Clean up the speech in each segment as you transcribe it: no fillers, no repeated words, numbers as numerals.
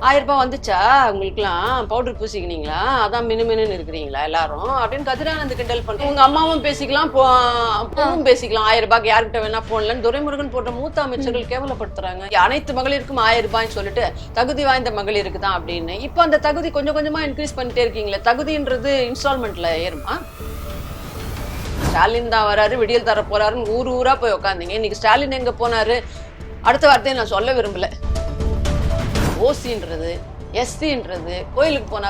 1000 வந்துச்சா உங்களுக்குலாம் பவுடர் பூசிக்கினீங்களா, அதான் மினுமினுன்னு இருக்கிறீங்களா எல்லாரும் அப்படின்னு கதிரானந்த் கிண்டல் பண்றோம். உங்க அம்மாவும் பேசிக்கலாம், பூவும் பேசிக்கலாம். 1000 யார்கிட்ட வேணா போன்லன்னு துரைமுருகன் போன்ற மூத்த அமைச்சர்கள் கேவலப்படுத்துறாங்க. அனைத்து மகளிருக்கும் 1000 சொல்லிட்டு தகுதி வாய்ந்த மகளிருக்கு தான் அப்படின்னு. இப்ப அந்த தகுதி கொஞ்சம் கொஞ்சமா இன்க்ரீஸ் பண்ணிட்டே இருக்கீங்களே, தகுதின்றது இன்ஸ்டால்மெண்ட்ல ஏறுமா? ஸ்டாலின் தான் வராரு, விடியல் தர போறாருன்னு ஊர் ஊரா போய் உட்காந்தீங்க. இன்னைக்கு ஸ்டாலின் எங்க போனாரு? அடுத்த வார்த்தையை நான் சொல்ல விரும்பல. ஓசின்றது எஸ்சின்றது கோயிலுக்கு போனா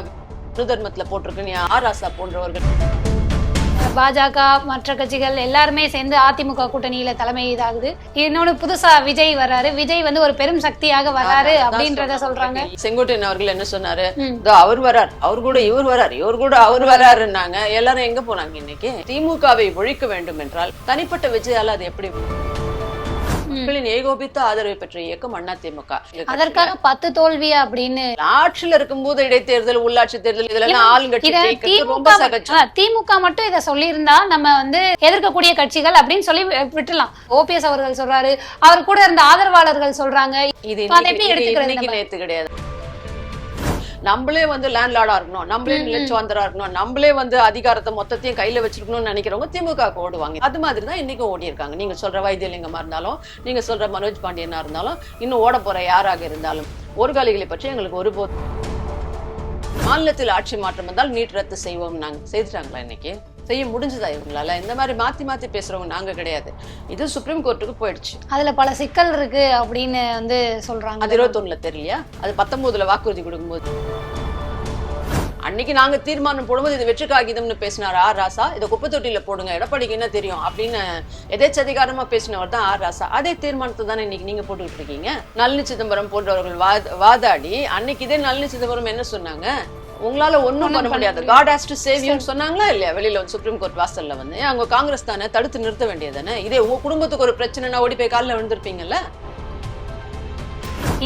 தர்மத்துல போட்டிருக்குன்னு ஆர் ராசா போன்றவர்கள், பாஜக மற்ற கட்சிகள் எல்லாருமே சேர்ந்து அதிமுக கூட்டணியில தலைமை இதாகுது. இன்னொன்னு புதுசா விஜய் வர்றாரு. விஜய் வந்து ஒரு பெரும் சக்தியாக வர்றாரு அப்படின்றத சொல்றாங்க. செங்கோட்டையன் அவர்கள் என்ன சொன்னாரு? அவர் வரார், அவர் கூட இவர் வரார், இவர் கூட அவர் வராருன்னாங்க. எல்லாரும் எங்க போனாங்க? இன்னைக்கு திமுகவை ஒழிக்க வேண்டும் என்றால் தனிப்பட்ட விஜயால அது எப்படி? மக்களின் ஏகோபித்த ஆதரவை பெற்ற இயக்கம் அதிமுக. அதற்காக 10 தோல்வியா அப்படின்னு ஆட்சியில இருக்கும்போது இடைத்தேர்தல், உள்ளாட்சி தேர்தல் இதெல்லாம் ஆளுங்கட்சி ரொம்ப சகஜம். திமுக மட்டும் இதை சொல்லி இருந்தா நம்ம வந்து எதிர்க்கக்கூடிய கட்சிகள் அப்படின்னு சொல்லி விட்டுலாம். ஓபிஎஸ் அவர்கள் சொல்றாரு, அவர் கூட இருந்த ஆதரவாளர்கள் சொல்றாங்க. இது இன்னைக்கு நேத்து கிடையாது. நம்மளே வந்து லேண்ட்லார்டா இருக்கணும், நம்மளே நிலச்சுவாந்தரா இருக்கணும், நம்மளே வந்து அதிகாரத்தை மொத்தத்தையும் கையில வச்சிருக்கணும்னு நினைக்கிறவங்க திமுக ஓடுவாங்க. அது மாதிரிதான் இன்னைக்கும் ஓடி இருக்காங்க. நீங்க சொல்ற வைத்தியலிங்கமா இருந்தாலும், நீங்க சொல்ற மனோஜ் பாண்டியனா இருந்தாலும், இன்னும் ஓட போற யாராக இருந்தாலும், ஒருகாலிகளை பற்றி எங்களுக்கு ஒருபோது மாநிலத்தில் ஆட்சி மாற்றம் வந்தால் நீட் ரத்து செய்வோம். நாங்க செய்துட்டாங்களா? இன்னைக்கு செய்ய முடிஞ்சதா இவங்களால? இந்த மாதிரி மாத்தி மாத்தி பேசுறவங்க நாங்க கிடையாது. இது சுப்ரீம் கோர்ட்டுக்கு போயிடுச்சு. அதுல பல சிக்கல் இருக்கு அப்படின்னு வந்து சொல்றாங்க. அது 21ல தெரியலையா? அது 19ல வாக்குறுதி கொடுக்கும்போது அன்னைக்கு நாங்க தீர்மானம் போடும்போது இது வெற்றி காகிதம்னு பேசினார் ஆர் ராசா. இதை குப்பை தொட்டியில போடுங்க, எடப்பாடிக்கு என்ன தெரியும் அப்படின்னு எதேச்சதிகாரமா பேசினவர் தான் ஆர் ராசா. அதே தீர்மானத்தை தானே இன்னைக்கு நீங்க போட்டுக்கிட்டு இருக்கீங்க. நளினி சிதம்பரம் போன்றவர்கள் வாதாடி அன்னைக்கு இதே நளினி சிதம்பரம் என்ன சொன்னாங்க? உங்களால ஒண்ணும் பண்ண முடியாது, God has to save you சொன்னாங்களா இல்லையா? வெளியில வந்து சுப்ரீம் கோர்ட் வாசல்ல வந்து அங்க காங்கிரஸ் தானே தடுத்து நிறுத்த வேண்டியதானே. இதே உங்க குடும்பத்துக்கு ஒரு பிரச்சனைனா ஓடி போய் காலில் விழுந்திருப்பீங்கல்ல.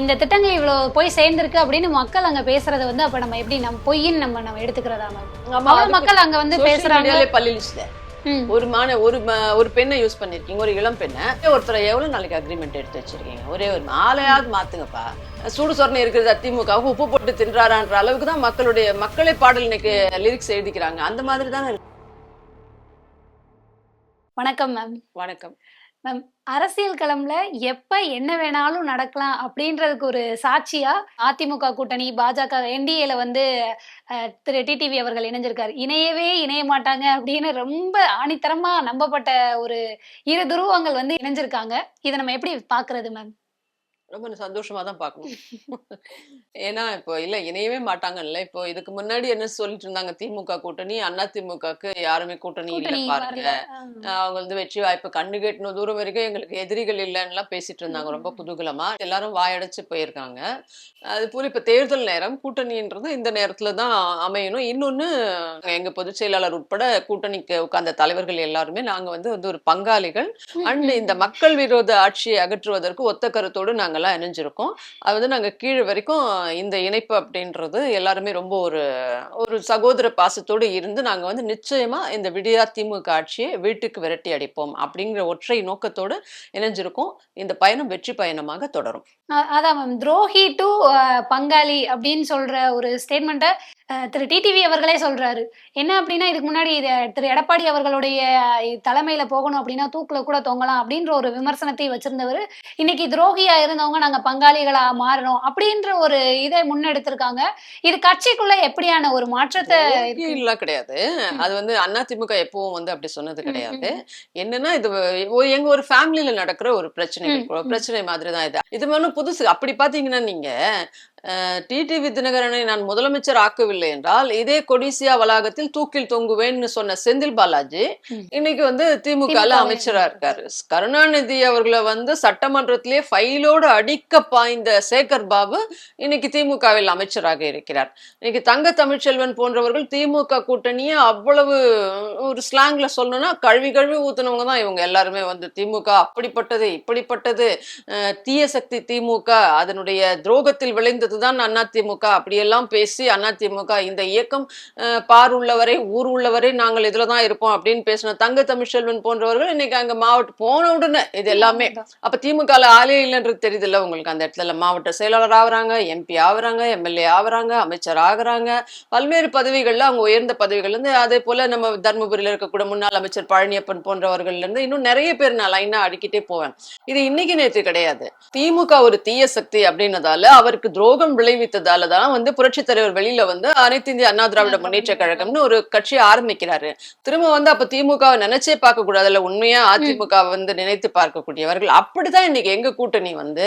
இந்த திட்டங்கள் இவ்வளவு போய் சேர்ந்திருக்கு அப்படின்னு மக்கள் அங்க பேசுறத வந்து அப்ப நம்ம எப்படி நம்ம பொய்ன்னு நம்ம எடுத்துக்கிறதா? மக்கள் அங்க வந்து பேசுறாங்க. பள்ளியில ஒரு பெண்ணை யூஸ் பண்ணிருக்கீங்க, ஒரு இளம் பெண்ணை. ஒருத்தரை எவ்வளவு நாளைக்கு அக்ரிமெண்ட் எடுத்து வச்சிருக்கீங்க? ஒரே ஒரு மாலையாவது மாத்துங்கப்பா. சூடு சொரணை இருக்கிறது திமுகவுக்கு உப்பு போட்டு தின்றாரான்ற அளவுக்கு தான் மக்களே பாடல் இன்னைக்கு லிரிக்ஸ் எழுதிக்கிறாங்க. அந்த மாதிரி தானே. வணக்கம் மேம். வணக்கம் மேம். அரசியல் களம்ல எப்ப என்ன வேணாலும் நடக்கலாம் அப்படின்றதுக்கு ஒரு சாட்சியா அதிமுக கூட்டணி பாஜக என்டிஏல வந்து திரு டிடிவி அவர்கள் இணைஞ்சிருக்காரு. இணையவே இணைய மாட்டாங்க அப்படின்னு ரொம்ப ஆணித்தரமா நம்பப்பட்ட ஒரு 2 துருவங்கள் வந்து இணைஞ்சிருக்காங்க. இதை நம்ம எப்படி பாக்குறது மேம்? ரொம்ப சந்தோஷமா தான் பார்க்கணும். ஏன்னா இப்போ இல்ல இணையவே மாட்டாங்கல்ல. இப்போ இதுக்கு முன்னாடி என்ன சொல்லிட்டு இருந்தாங்க? திமுக கூட்டணி அதிமுகக்கு யாருமே கூட்டணி இல்ல பாருங்க, அவங்க வந்து வெற்றி வாய்ப்பு கண்ணு கெட்டின தூரம் வரைக்கும் எங்களுக்கு எதிரிகள் இல்லைன்னு பேசிட்டு இருந்தாங்க. ரொம்ப குதூகலமா எல்லாரும் வாயடைச்சு போயிருக்காங்க. அது போல இப்ப தேர்தல் நேரம், கூட்டணின்றது இந்த நேரத்துலதான் அமையணும். இன்னொன்னு, எங்க பொதுச் செயலாளர் உட்பட கூட்டணிக்கு உட்கார்ந்த தலைவர்கள் எல்லாருமே நாங்க வந்து ஒரு பங்காளிகள். அண்ட் இந்த மக்கள் விரோத ஆட்சியை அகற்றுவதற்கு ஒத்த கருத்தோடு நாங்க இணைஞ்சிருக்கோம். அது வந்து நாங்க கீழே வரைக்கும் இந்த இணைப்பு அப்படின்றது எல்லாருமே ரொம்ப ஒரு சகோதர பாசத்தோடு இருந்து நாங்க வந்து நிச்சயமா இந்த விடியா திமுக ஆட்சியை வீட்டுக்கு விரட்டி அடிப்போம் அப்படிங்கிற ஒற்றை நோக்கத்தோடு இணைஞ்சிருக்கோம். இந்த பயணம் வெற்றி பயணமாக தொடரும். அதான் மேம், துரோகி டு பங்காளி அப்படின்னு சொல்ற ஒரு ஸ்டேட்மெண்ட்டை திரு டிடிவி அவர்களே சொல்றாரு. என்ன அப்படின்னா, இதுக்கு முன்னாடி திரு எடப்பாடி அவர்களுடைய தலைமையில போகணும் அப்படின்னா தூக்குல கூட தொங்கலாம் அப்படின்ற ஒரு விமர்சனத்தை வச்சிருந்தவர் இன்னைக்கு துரோகியா இருந்தவங்க நாங்க பங்காளிகளா மாறணும் அப்படின்ற ஒரு இதை முன்னெடுத்திருக்காங்க. இது கட்சிக்குள்ள எப்படியான ஒரு மாற்றத்தை? இல்ல கிடையாது. அது வந்து அதிமுக எப்பவும் வந்து அப்படி சொன்னது கிடையாது. என்னன்னா, இது எங்க ஒரு ஃபேமிலியில நடக்கிற ஒரு பிரச்சனை மாதிரி தான் இது. இது ஒன்றும் புதுசு அப்படி பாத்தீங்கன்னா, நீங்க டிடிவி தினகரனை நான் முதலமைச்சர் ஆக்கவில்லை என்றால் இதே கொடிசியா வளாகத்தில் தூக்கில் தொங்குவேன்னு சொன்ன செந்தில் பாலாஜி இன்னைக்கு வந்து திமுக அமைச்சரா இருக்காரு. கருணாநிதி அவர்களை வந்து சட்டமன்றத்திலே ஃபைலோடு அடிக்க பாய்ந்த சேகர் பாபு இன்னைக்கு திமுகவில் அமைச்சராக இருக்கிறார். இன்னைக்கு தங்க தமிழ்ச்செல்வன் போன்றவர்கள் திமுக கூட்டணியை அவ்வளவு ஒரு ஸ்லாங்ல சொல்லணும்னா கழுவி ஊத்துனவங்க தான் இவங்க எல்லாருமே. வந்து திமுக அப்படிப்பட்டது இப்படிப்பட்டது, தீய சக்தி திமுக, அதனுடைய துரோகத்தில் விளைந்தது அதுதான் அதிமுக அப்படியெல்லாம் பேசி அதிமுக இந்த இயக்கம் பார் உள்ளவரை ஊர் உள்ளவரை நாங்கள் இதுலதான் இருப்போம் அப்படின்னு பேசின தங்க தமிழ்ச்செல்வன் போன்றவர்கள் இன்னைக்கு அங்க மாவட்டம் போன உடனே இது எல்லாமே அப்ப திமுக ஆளே இல்லைன்றது தெரியுது இல்ல உங்களுக்கு. அந்த இடத்துல மாவட்ட செயலாளர் ஆகுறாங்க, எம்பி ஆகுறாங்க, எம்எல்ஏ ஆகுறாங்க, அமைச்சர் ஆகுறாங்க, பல்வேறு பதவிகள்ல அவங்க உயர்ந்த பதவிகள் இருந்து. அதே போல நம்ம தர்மபுரியில இருக்கக்கூடிய முன்னாள் அமைச்சர் பழனியப்பன் போன்றவர்கள்ல இருந்து இன்னும் நிறைய பேர் நான் லைனா அடிக்கிட்டே போவேன். இது இன்னைக்கு நேற்று கிடையாது. திமுக ஒரு தீய சக்தி அப்படின்னதால, அவருக்கு துரோகம் விளைவித்ததால தான் வந்து புரட்சித் தலைவர் வெளியில வந்து அனைத்து இந்திய அண்ணா திராவிட முன்னேற்ற கழகம்னு ஒரு கட்சி ஆரம்பிக்கிறாரு. திரும்ப வந்து அப்ப திமுகவை நினைச்சே பார்க்க கூடாதுல்ல, உண்மையா அதிமுக வந்து நினைத்து பார்க்கக்கூடியவர்கள். அப்படிதான் இன்னைக்கு எங்க கூட்டணி வந்து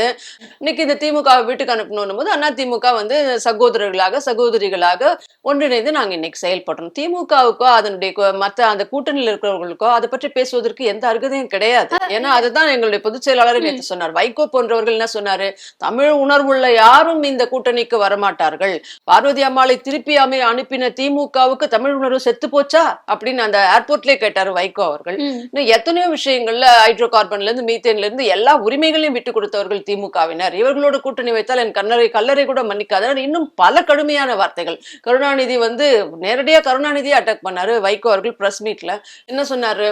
இன்னைக்கு இந்த திமுக வீட்டுக்கு அனுப்பணும் போது அதிமுக வந்து சகோதரர்களாக சகோதரிகளாக ஒன்றிணைந்து நாங்க இன்னைக்கு செயல்படுறோம். திமுகவுக்கோ அதனுடைய மத்த அந்த கூட்டணியில் இருக்கிறவர்களுக்கோ அதை பற்றி பேசுவதற்கு எந்த அருகதையும் கிடையாது. ஏன்னா அதுதான் எங்களுடைய பொதுச் செயலாளர் நேற்று சொன்னார். வைகோ போன்றவர்கள் என்ன சொன்னாரு, தமிழ் உணர்வுள்ள யாரும் இந்த கூட்டணிக்கு வரமாட்டார்கள். பார்வதி அம்மாளை திருப்பி அனுப்பின திமுகவுக்கு தமிழ் உணர்வு செத்து போச்சா அப்படின்னு அந்த ஏர்போர்ட்லயே கேட்டாரு வைகோ அவர்கள். இன்னும் எத்தனையோ விஷயங்கள்ல ஹைட்ரோ கார்பன்ல இருந்து மீத்தேன்ல இருந்து எல்லா உரிமைகளையும் விட்டு கொடுத்தவர்கள் திமுகவினர். இவர்களோட கூட்டணி வைத்தால் என் கல்லறை கூட மன்னிக்காத இன்னும் பல கடுமையான வார்த்தைகள். கருணாநிதி வந்து நேரடியா கருணாநிதியை அட்டாக் பண்ணாரு வைகோ அவர்கள் பிரஸ் மீட்ல. என்ன சொன்னாரு,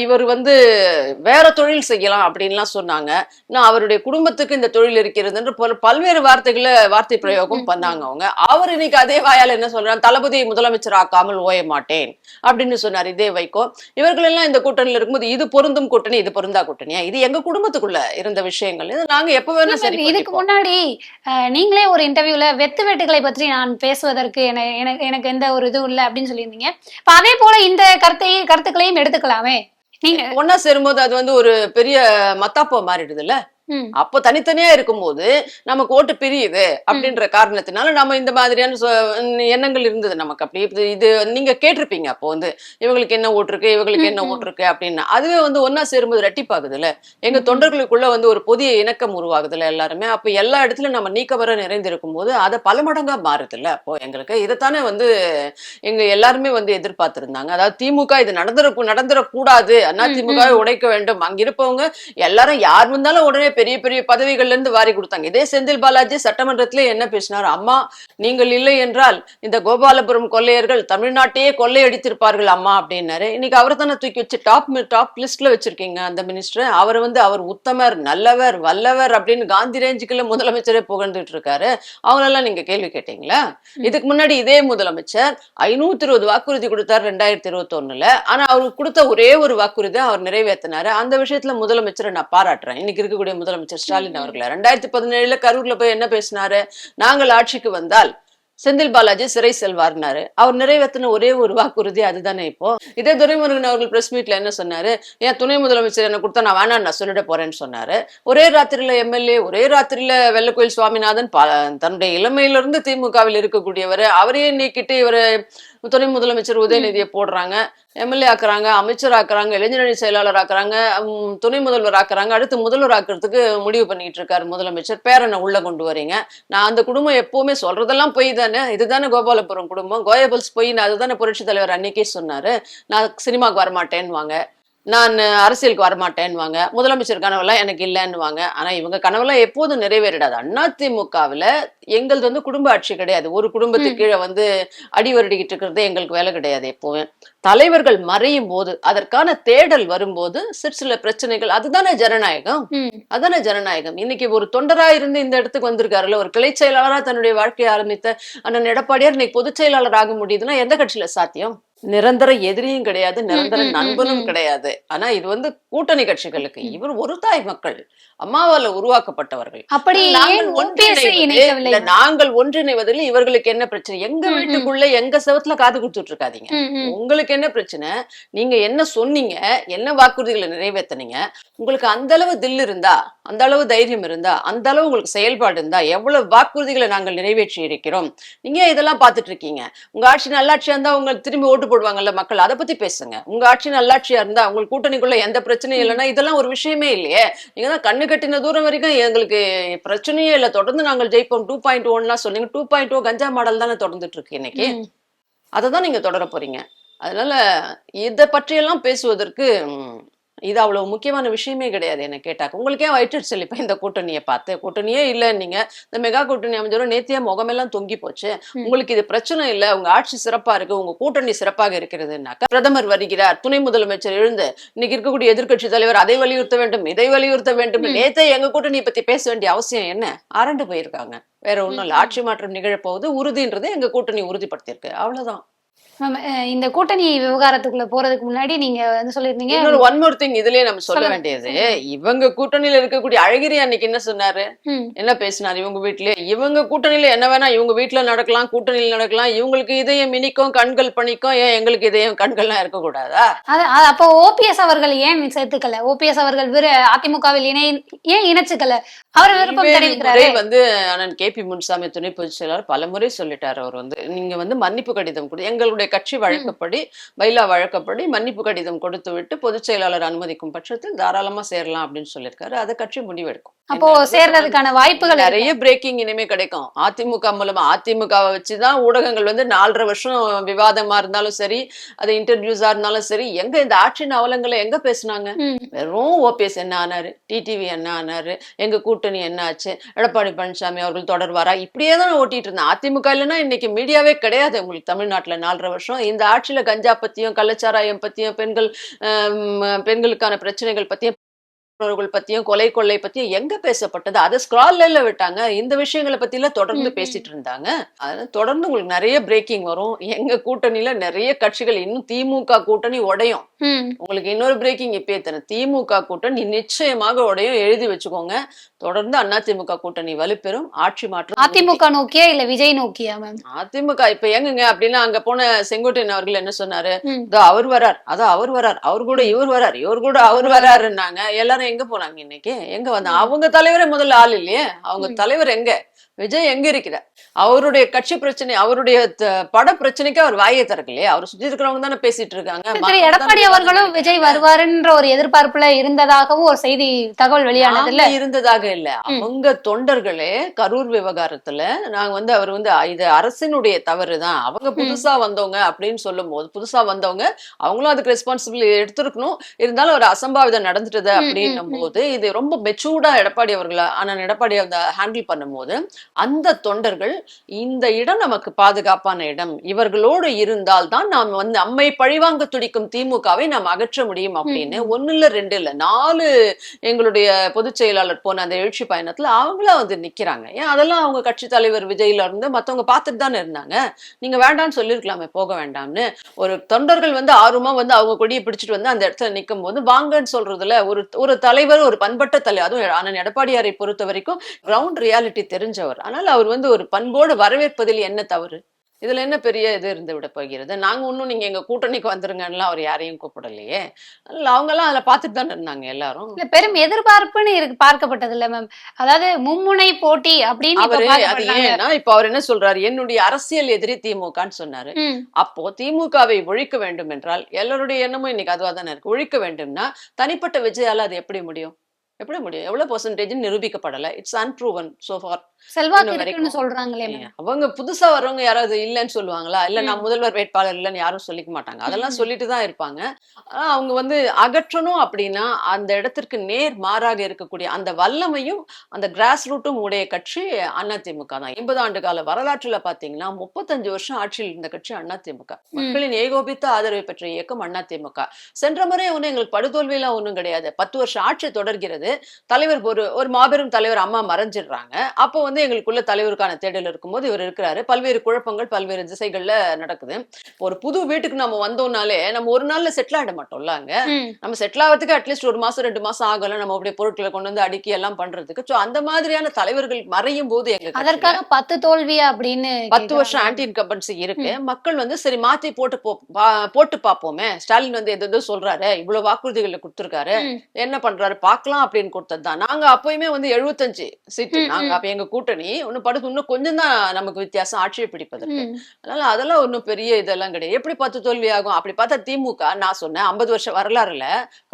இவர் வந்து வேற தொழில் செய்யலாம் அப்படின்லாம் சொன்னாங்க. அவருடைய குடும்பத்துக்கு இந்த தொழில் இருக்கிறது என்று பல்வேறு வார்த்தை பிரயோகம் பண்ணாங்க அவங்க. அவர் இன்னைக்கு அதே வாயால் என்ன சொல்றாரு, தளபதியை முதலமைச்சர் ஆக்காமல் ஓய மாட்டேன் அப்படின்னு சொன்னார் இதே வைகோ. இவர்கள் எல்லாம் இந்த கூட்டணியில் இருக்கும்போது இது பொருந்தும் கூட்டணி இது பொருந்தா கூட்டணியா, இது எங்க குடும்பத்துக்குள்ள இருந்த விஷயங்கள், இது நாங்க எப்ப வேணா சரி. இதுக்கு முன்னாடி நீங்களே ஒரு இன்டர்வியூல வெத்து வெட்டுகளை பற்றி நான் பேசுவதற்கு எனக்கு எந்த ஒரு இதுவும் இல்லை அப்படின்னு சொல்லியிருந்தீங்க. அதே போல இந்த கருத்துக்களையும் எடுத்துக்கலாமே. நீங்க ஒன்னா சேரும்போது அது வந்து ஒரு பெரிய மத்தாப்பா மாறிடுது இல்ல. அப்போ தனித்தனியா இருக்கும்போது நமக்கு ஓட்டு பிரியுது அப்படின்ற காரணத்தினால நம்ம இந்த மாதிரியான எண்ணங்கள் இருந்தது நமக்கு. அப்படி இது நீங்க கேட்டிருப்பீங்க அப்போ வந்து இவங்களுக்கு என்ன ஓட்டு இருக்கு இவங்களுக்கு என்ன ஓட்டு இருக்கு அப்படின்னு. அதுவே வந்து ஒன்னா சேரும்போது ரெட்டிப்பாகுதுல்ல. எங்க தொண்டர்களுக்குள்ள வந்து ஒரு புதிய இணக்கம் உருவாகுதுல்ல எல்லாருமே. அப்ப எல்லா இடத்துலயும் நம்ம நீக்கவர நிறைந்திருக்கும் போது அதை பல மடங்கா மாறுதுல்ல. அப்போ எங்களுக்கு இதைத்தானே வந்து எங்க எல்லாருமே வந்து எதிர்பார்த்திருந்தாங்க. அதாவது திமுக இது நடந்துடக்கூடாது, அதிமுக உடைக்க வேண்டும். அங்க இருப்பவங்க எல்லாரும் யார் வந்தாலும் உடனே பெரிய பெரிய பதவிகள்ல இருந்து வாரி கொடுத்தாங்க. இதே செந்தில் பாலாஜி சட்டமன்றத்திலே என்ன பேசினார், அம்மா நீங்கள் இல்லை என்றால் இந்த கோபாலபுரம் கொள்ளையர்கள் தமிழ்நாட்டையே கொள்ளையடித்திருப்பார்கள் அம்மா அப்படின்னாரு. இன்னைக்கு அவரை தானே தூக்கி வச்சு டாப் லிஸ்ட்ல வச்சிருக்கீங்க அந்த மினிஸ்டர். அவர் உத்தமர், நல்லவர், வல்லவர் அப்படின்னு காந்தி ரேஞ்சுக்குள்ள முதலமைச்சரே புகழ்ந்துட்டு இருக்காரு. அவங்களெல்லாம் நீங்க கேள்வி கேட்டீங்களா? இதுக்கு முன்னாடி இதே முதலமைச்சர் 520 வாக்குறுதி கொடுத்தார் 2021. ஆனா அவருக்கு கொடுத்த ஒரே ஒரு வாக்குறுதி அவர் நிறைவேற்றினாரு. அந்த விஷயத்துல முதலமைச்சரை நான் பாராட்டுறேன். இன்னைக்கு இருக்கக்கூடிய முதலமைச்சர் ஸ்டாலின் அவர்களை 2017 கரூர்ல போய் என்ன பேசினாரு, நாங்கள் ஆட்சிக்கு வந்தால் செந்தில் பாலாஜி சிறை செல்வார்னாரு. அவர் நிறைவேற்றின ஒரே ஒரு வாக்குறுதி அதுதானே. இப்போ இதே துரைமுருகன் அவர்கள் பிரஸ் மீட்ல என்ன சொன்னாரு, ஏன் துணை முதலமைச்சர் என்ன கொடுத்தா நான் வேணாம் நான் சொல்லிட போறேன்னு சொன்னாரு. ஒரே ராத்திரியில எம்எல்ஏ, ஒரே ராத்திரியில வெள்ளக்கோயில் சுவாமிநாதன் தன்னுடைய இளமையிலிருந்து திமுகவில் இருக்கக்கூடியவர், அவரையே நீக்கிட்டு இவரு துணை முதலமைச்சர் உதயநிதியை போடுறாங்க, எம்எல்ஏ ஆக்குறாங்க, அமைச்சர் ஆக்குறாங்க, இளைஞரணி செயலாளர் ஆக்குறாங்க, துணை முதல்வர் ஆக்குறாங்க, அடுத்து முதல்வர் ஆக்குறதுக்கு முடிவு பண்ணிட்டு இருக்காரு முதலமைச்சர். பேரனை உள்ள கொண்டு வரீங்க. நான் அந்த குடும்பம் எப்பவுமே சொல்றதெல்லாம் போய் தானே, இதுதானே கோபாலபுரம் குடும்பம், கோயபல்ஸ் போய் அதுதானே புரட்சி தலைவர் அன்னைக்கே சொன்னாரு, நான் சினிமாவுக்கு வரமாட்டேன்னு வாங்க, நான் அரசியலுக்கு வரமாட்டேன்னுவாங்க, முதலமைச்சர் கனவெல்லாம் எனக்கு இல்லைன்னுவாங்க. ஆனா இவங்க கனவெல்லாம் எப்போதும் நிறைவேறிடாது. அதிமுகவுல எங்களது வந்து குடும்ப ஆட்சி கிடையாது. ஒரு குடும்பத்துக்கு கீழே வந்து அடிவருடிக்கிட்டு இருக்கிறது எங்களுக்கு வேலை கிடையாது. எப்போவும் தலைவர்கள் மறையும் போது அதற்கான தேடல் வரும்போது சில பிரச்சனைகள், அதுதானே ஜனநாயகம். அதானே ஜனநாயகம். இன்னைக்கு ஒரு தொண்டரா இருந்து இந்த இடத்துக்கு வந்திருக்காருல்ல, ஒரு கிளை செயலாளரா தன்னுடைய வாழ்க்கையை ஆரம்பித்த அண்ணன் எடப்பாடியார் இன்னைக்கு பொதுச் செயலாளர் ஆக முடியுதுன்னா எந்த கட்சியில சாத்தியம்? நிரந்தர எதிரியும் கிடையாது, நிரந்தர நண்பனும் கிடையாது. ஆனா இது வந்து கூட்டணி கட்சிகளுக்கு. இவர் ஒரு தாய் மக்கள், அம்மாவால உருவாக்கப்பட்டவர்கள். அப்படி நாங்கள் ஒன்றிணைவதில் இவர்களுக்கு என்ன பிரச்சனை? எங்க வீட்டுக்குள்ள எங்க செவத்துல காது கொடுத்துட்டு இருக்காதீங்க. உங்களுக்கு என்ன பிரச்சனை? நீங்க என்ன சொன்னீங்க, என்ன வாக்குறுதிகளை நிறைவேற்றினீங்க, உங்களுக்கு அந்த அளவு தில் இருந்தா, அந்த அளவு தைரியம் இருந்தா, அந்த அளவு உங்களுக்கு செயல்பாடு இருந்தா, எவ்வளவு வாக்குறுதிகளை நாங்கள் நிறைவேற்றி இருக்கிறோம், நீங்க இதெல்லாம் பாத்துட்டு இருக்கீங்க. உங்க ஆட்சி நல்லாட்சியா இருந்தா உங்களுக்கு திரும்பி ஓட்டு போடுவாங்கல்ல மக்கள், அதை பத்தி பேசுங்க. உங்க ஆட்சி நல்லாட்சியா இருந்தா உங்களுக்கு கூட்டணிக்குள்ள எந்த பிரச்சனையும் இல்லைன்னா இதெல்லாம் ஒரு விஷயமே இல்லையே. நீங்க தான் கண்ணு கட்டின தூரம் வரைக்கும் எங்களுக்கு பிரச்சனையே இல்லை, தொடர்ந்து நாங்கள் ஜெயிப்போம் 2.1 சொன்னீங்க. 2.0 கஞ்சா மாடல் தானே தொடர்ந்துட்டு இருக்கு இன்னைக்கு. அதை தான் நீங்க தொடர போறீங்க. அதனால இதை பற்றியெல்லாம் பேசுவதற்கு இது அவ்வளவு முக்கியமான விஷயமே கிடையாது. என்ன கேட்டாக்க உங்களுக்கு ஏன் வயிற்றுச்சல் இப்ப இந்த கூட்டணியை பார்த்து? கூட்டணியே இல்ல, நீங்க இந்த மெகா கூட்டணி அமைஞ்சவரும் நேத்தியா முகமெல்லாம் தொங்கி போச்சு. உங்களுக்கு இது பிரச்சனை இல்ல, உங்க ஆட்சி சிறப்பா இருக்கு, உங்க கூட்டணி சிறப்பாக இருக்கிறதுனாக்கா பிரதமர் வருகிறார், துணை முதலமைச்சர் எழுந்து இன்னைக்கு இருக்கக்கூடிய எதிர்க்கட்சி தலைவர் அதை வலியுறுத்த வேண்டும், இதை வலியுறுத்த வேண்டும், நேத்தே எங்க கூட்டணியை பத்தி பேச வேண்டிய அவசியம் என்ன? அரண்டு போயிருக்காங்க. வேற ஒண்ணும் இல்ல. ஆட்சி மாற்றம் நிகழப்போவது உறுதின்றது எங்க கூட்டணி உறுதிப்படுத்தியிருக்கு. அவ்வளவுதான். இந்த கூட்டணி விவகாரத்துக்குள்ள போறதுக்கு முன்னாடி நீங்க வந்து சொல்லிருந்தீங்க ஒன் மோர் திங் இதுலயே நம்ம சொல்ல வேண்டியது, இவங்க கூட்டணியில இருக்கக்கூடிய அழகிரி அன்னைக்கு என்ன சொன்னாரு, என்ன பேசினாரு இவங்க வீட்லயே? இவங்க கூட்டணியில என்ன வேணா இவங்க வீட்டுல நடக்கலாம், கூட்டணியில நடக்கலாம், இவங்களுக்கு இதயம் மினிக்கும் கண்கள் பணிக்கும், ஏன் எங்களுக்கு இதயம் கண்கள்லாம் இருக்க கூடாதா? அப்போ ஓபிஎஸ் அவர்கள் ஏன் சேர்த்துக்கல? ஓபிஎஸ் அவர்கள் அதிமுகவில் ஏன் இணைச்சுக்கல? அவர் விருப்பம் தெரிவிக்கிறாரு. வந்து அண்ணன் KP முனுசாமி துணை பொதுச் செயலாளர் பலமுறை சொல்லிட்டாரு. அவர் வந்து நீங்க வந்து மன்னிப்பு கடிதம் கொடு, எங்களுடைய கட்சி வழக்கப்படி பைலா வழக்கப்படி மன்னிப்பு கடிதம் கொடுத்து விட்டு பொதுச் செயலாளர் அனுமதிக்கும் பட்சத்தில் தாராளமா சேரலாம் அப்படின்னு சொல்லியிருக்காரு. அதை கட்சி முடிவெடுக்கும். அப்போ சேர்றதுக்கான வாய்ப்புகள் நிறைய பிரேக்கிங் இனிமே கிடைக்கும். அதிமுக மூலமா அதிமுகவை வச்சுதான் ஊடகங்கள் வந்து 4.5 வருஷம் விவாதமா இருந்தாலும் சரி, அது இன்டர்வியூஸா இருந்தாலும் சரி, எங்க இந்த ஆட்சியின் அவலங்களை எங்க பேசினாங்க? வெறும் ஓபிஎஸ் என்ன ஆனாரு, டிடிவி என்ன ஆனாரு, எங்க கூட்டணி என்ன ஆச்சு, எடப்பாடி பழனிசாமி அவர்கள் தொடர்வாரா, இப்படியே தான் ஓட்டிட்டு இருந்தேன். அதிமுக இல்லைன்னா இன்னைக்கு மீடியாவே கிடையாது உங்களுக்கு தமிழ்நாட்டுல. 4.5 வருஷம் இந்த ஆட்சியில கஞ்சா பத்தியும் கள்ளச்சாராயம் பத்தியும் பெண்களுக்கான பிரச்சனைகள் பத்தியும் பத்தியும் கொலை கொள்ளை பத்தியும் எங்க பேசப்பட்டது? அதை ஸ்கிரால்ல விட்டாங்க. இந்த விஷயங்களை பத்தி எல்லாம் தொடர்ந்து பேசிட்டு இருந்தாங்க. அதனால தொடர்ந்து உங்களுக்கு நிறைய பிரேக்கிங் வரும். எங்க கூட்டணியில நிறைய கட்சிகள், இன்னும் திமுக கூட்டணி உடையும். உங்களுக்கு இன்னொரு பிரேக்கிங் இப்பயே தரேன், திமுக கூட்டணி நிச்சயமாக உடையும், எழுதி வச்சுக்கோங்க. தொடர்ந்து அதிமுக கூட்டணி வலுப்பெறும், ஆட்சி மாற்றம். அதிமுக நோக்கியா இல்ல விஜய் நோக்கியா மேம்? அதிமுக இப்ப எங்கங்க அப்படின்னா, அங்க போன செங்கோட்டையன் அவர்கள் என்ன சொன்னாரு, அவர் வரார், அவர் வரார், அவர் கூட இவர் வரார், இவர் கூட அவர் வராருன்னாங்க. எல்லாரும் எங்க போனாங்க? இன்னைக்கு எங்க வந்தாங்க? அவங்க தலைவரே முதல்ல ஆள் இல்லையே. அவங்க தலைவர் எங்க? விஜய் எங்க இருக்கிறார்? அவருடைய கட்சி பிரச்சனை, அவருடைய பட பிரச்சனைக்கு அவர் வாயை திறக்கலையே. அவர் சுத்தி இருக்கிறவங்க தானே பேசிட்டு இருக்காங்க. எடப்பாடி அவர்களும் விஜய் வருவாருன்ற ஒரு எதிர்பார்ப்புல இருந்ததாகவும் ஒரு செய்தி தகவல் வெளியானது இல்ல? இருந்ததாக இல்ல. அவங்க தொண்டர்களே கரூர் விவகாரத்துல நாங்க வந்து அவர் வந்து இது அரசினுடைய தவறுதான், அவங்க புதுசா வந்தவங்க அப்படின்னு சொல்லும் போது, புதுசா வந்தவங்க அவங்களும் அதுக்கு ரெஸ்பான்சிபிலிட்டி எடுத்திருக்கணும். இருந்தாலும் ஒரு அசம்பாவிதம் நடந்துட்டது அப்படின்னும் போது, இது ரொம்ப மெச்சூர்டா எடப்பாடி அவர்களா எடப்பாடி ஹேண்டில் பண்ணும் போது, அந்த தொண்டர்கள் இந்த இடம் நமக்கு பாதுகாப்பான இடம், இவர்களோடு இருந்தால் தான் நாம் வந்து நம்மை பழிவாங்க துடிக்கும் திமுகவை நாம் அகற்ற முடியும் அப்படின்னு 1 இல்ல 2 இல்ல 4 எங்களுடைய பொதுச் செயலாளர் போன அந்த எழுச்சி பயணத்துல அவங்களா வந்து நிக்கிறாங்க. ஏன் அதெல்லாம் அவங்க கட்சி தலைவர் விஜயில இருந்து மத்தவங்க பார்த்துட்டு தானே இருந்தாங்க. நீங்க வேண்டாம்னு சொல்லிருக்கலாமே, போக வேண்டாம்னு. ஒரு தொண்டர்கள் வந்து ஆர்வமா வந்து அவங்க கொடியை பிடிச்சிட்டு வந்து அந்த இடத்துல நிற்கும் போது வாங்கன்னு சொல்றதுல ஒரு தலைவர், ஒரு பண்பட்ட தலைவர், அதுவும் அண்ணன் எடப்பாடியாரை பொறுத்த வரைக்கும் கிரவுண்ட் ரியாலிட்டி தெரிஞ்சவர். ஆனால் அவர் வந்து ஒரு பண்போடு வரவேற்பதில் என்ன தவறு? இதுல என்ன பெரிய இது இருந்து விட போகிறது? நாங்க ஒன்னும் நீங்க எங்க கூட்டணிக்கு வந்துருங்கன்னா அவர் யாரையும் கூப்பிடலையே. அவங்க எல்லாம் அதுல பாத்துட்டு தானே இருந்தாங்க. எல்லாரும் பெரும் எதிர்பார்ப்புன்னு பார்க்கப்பட்டது இல்ல மேம். அதாவது மும்முனை போட்டி அப்படின்னு அது ஏன்னா இப்ப அவர் என்ன சொல்றாரு, என்னுடைய அரசியல் எதிரி திமுகன்னு சொன்னாரு. அப்போ திமுகவை ஒழிக்க வேண்டும் என்றால் எல்லாருடைய எண்ணமும் இன்னைக்கு அதுவா தானே இருக்கு. ஒழிக்க வேண்டும்னா தனிப்பட்ட விஜயால அது எப்படி முடியும்? எப்படி முடியும்? எவ்வளவு பெர்சன்டேஜ் நிரூபிக்கப்படல. It's unproven so far. சொல்றாங்களே அவங்க புதுசா வர்றவங்க யாராவது இல்லைன்னு சொல்லுவாங்களா? இல்ல நான் முதல்வர் வேட்பாளர் இல்லைன்னு யாரும் சொல்லிக்க மாட்டாங்க. அதெல்லாம் சொல்லிட்டு தான் இருப்பாங்க. அவங்க வந்து அகற்றணும் அப்படின்னா அந்த இடத்திற்கு நேர் மாறாக இருக்கக்கூடிய அந்த வல்லமையும் அந்த கிராஸ் ரூட்டும் உடைய கட்சி அதிமுக தான். 80 ஆண்டு கால வரலாற்றுல பாத்தீங்கன்னா 35 வருஷம் ஆட்சியில் இருந்த கட்சி அதிமுக. மக்களின் ஏகோபித்த ஆதரவை பெற்ற இயக்கம் அதிமுக. சென்ற முறை ஒண்ணு எங்களுக்கு படுதோல்வியெல்லாம் ஒண்ணும் கிடையாது. 10 வருஷம் ஆட்சி தொடர்கிறது. தலைவர் ஒரு மாபெரும் தலைவர் அம்மா மறைஞ்சிடுறாங்க. அப்போ வந்து எங்களுக்குள்ள தலைவருக்கான தேடல் இருக்கும்போது இவர் இருக்கிறாரு. பல்வேறு குழப்பங்கள் பல்வேறு திசைகள்ல நடக்குது. ஒரு புது வீட்டுக்கு நம்ம வந்தோம்னாலே நம்ம ஒரு நாள்ல செட்டில் ஆகிட மாட்டோம்ல. அங்க நம்ம செட்டில் ஆகிறதுக்கு அட்லீஸ்ட் 1 மாசம் 2 மாசம் ஆகல. நம்ம அப்படியே பொருட்களை கொண்டு வந்து அடுக்கி எல்லாம் பண்றதுக்கு. சோ அந்த மாதிரியான தலைவர்கள் மறையும் போது எங்களுக்கு அதற்காக 10 தோல்வியா அப்படின்னு 10 வருஷம் ஆன்டி இன்கம்பன்சி இருக்கு. மக்கள் வந்து சரி மாத்தி போட்டு பார்ப்போமே, ஸ்டாலின் வந்து எதோ சொல்றாரு, இவ்வளவு வாக்குறுதிகளை கொடுத்திருக்காரு, என்ன பண்றாரு பார்க்கலாம் அப்படின்னு அப்படின்னு கொடுத்தது தான். நாங்க அப்பயுமே வந்து 75 சீட்டு. நாங்க அப்ப எங்க கூட்டணி இன்னும் கொஞ்சம் தான் நமக்கு வித்தியாசம் ஆட்சியை பிடிப்பதற்கு. அதனால அதெல்லாம் ஒன்றும் பெரிய இதெல்லாம் கிடையாது. எப்படி 10 தோல்வி ஆகும்? அப்படி பார்த்தா திமுக நான் சொன்னேன் 50 வருஷம் வரலாறுல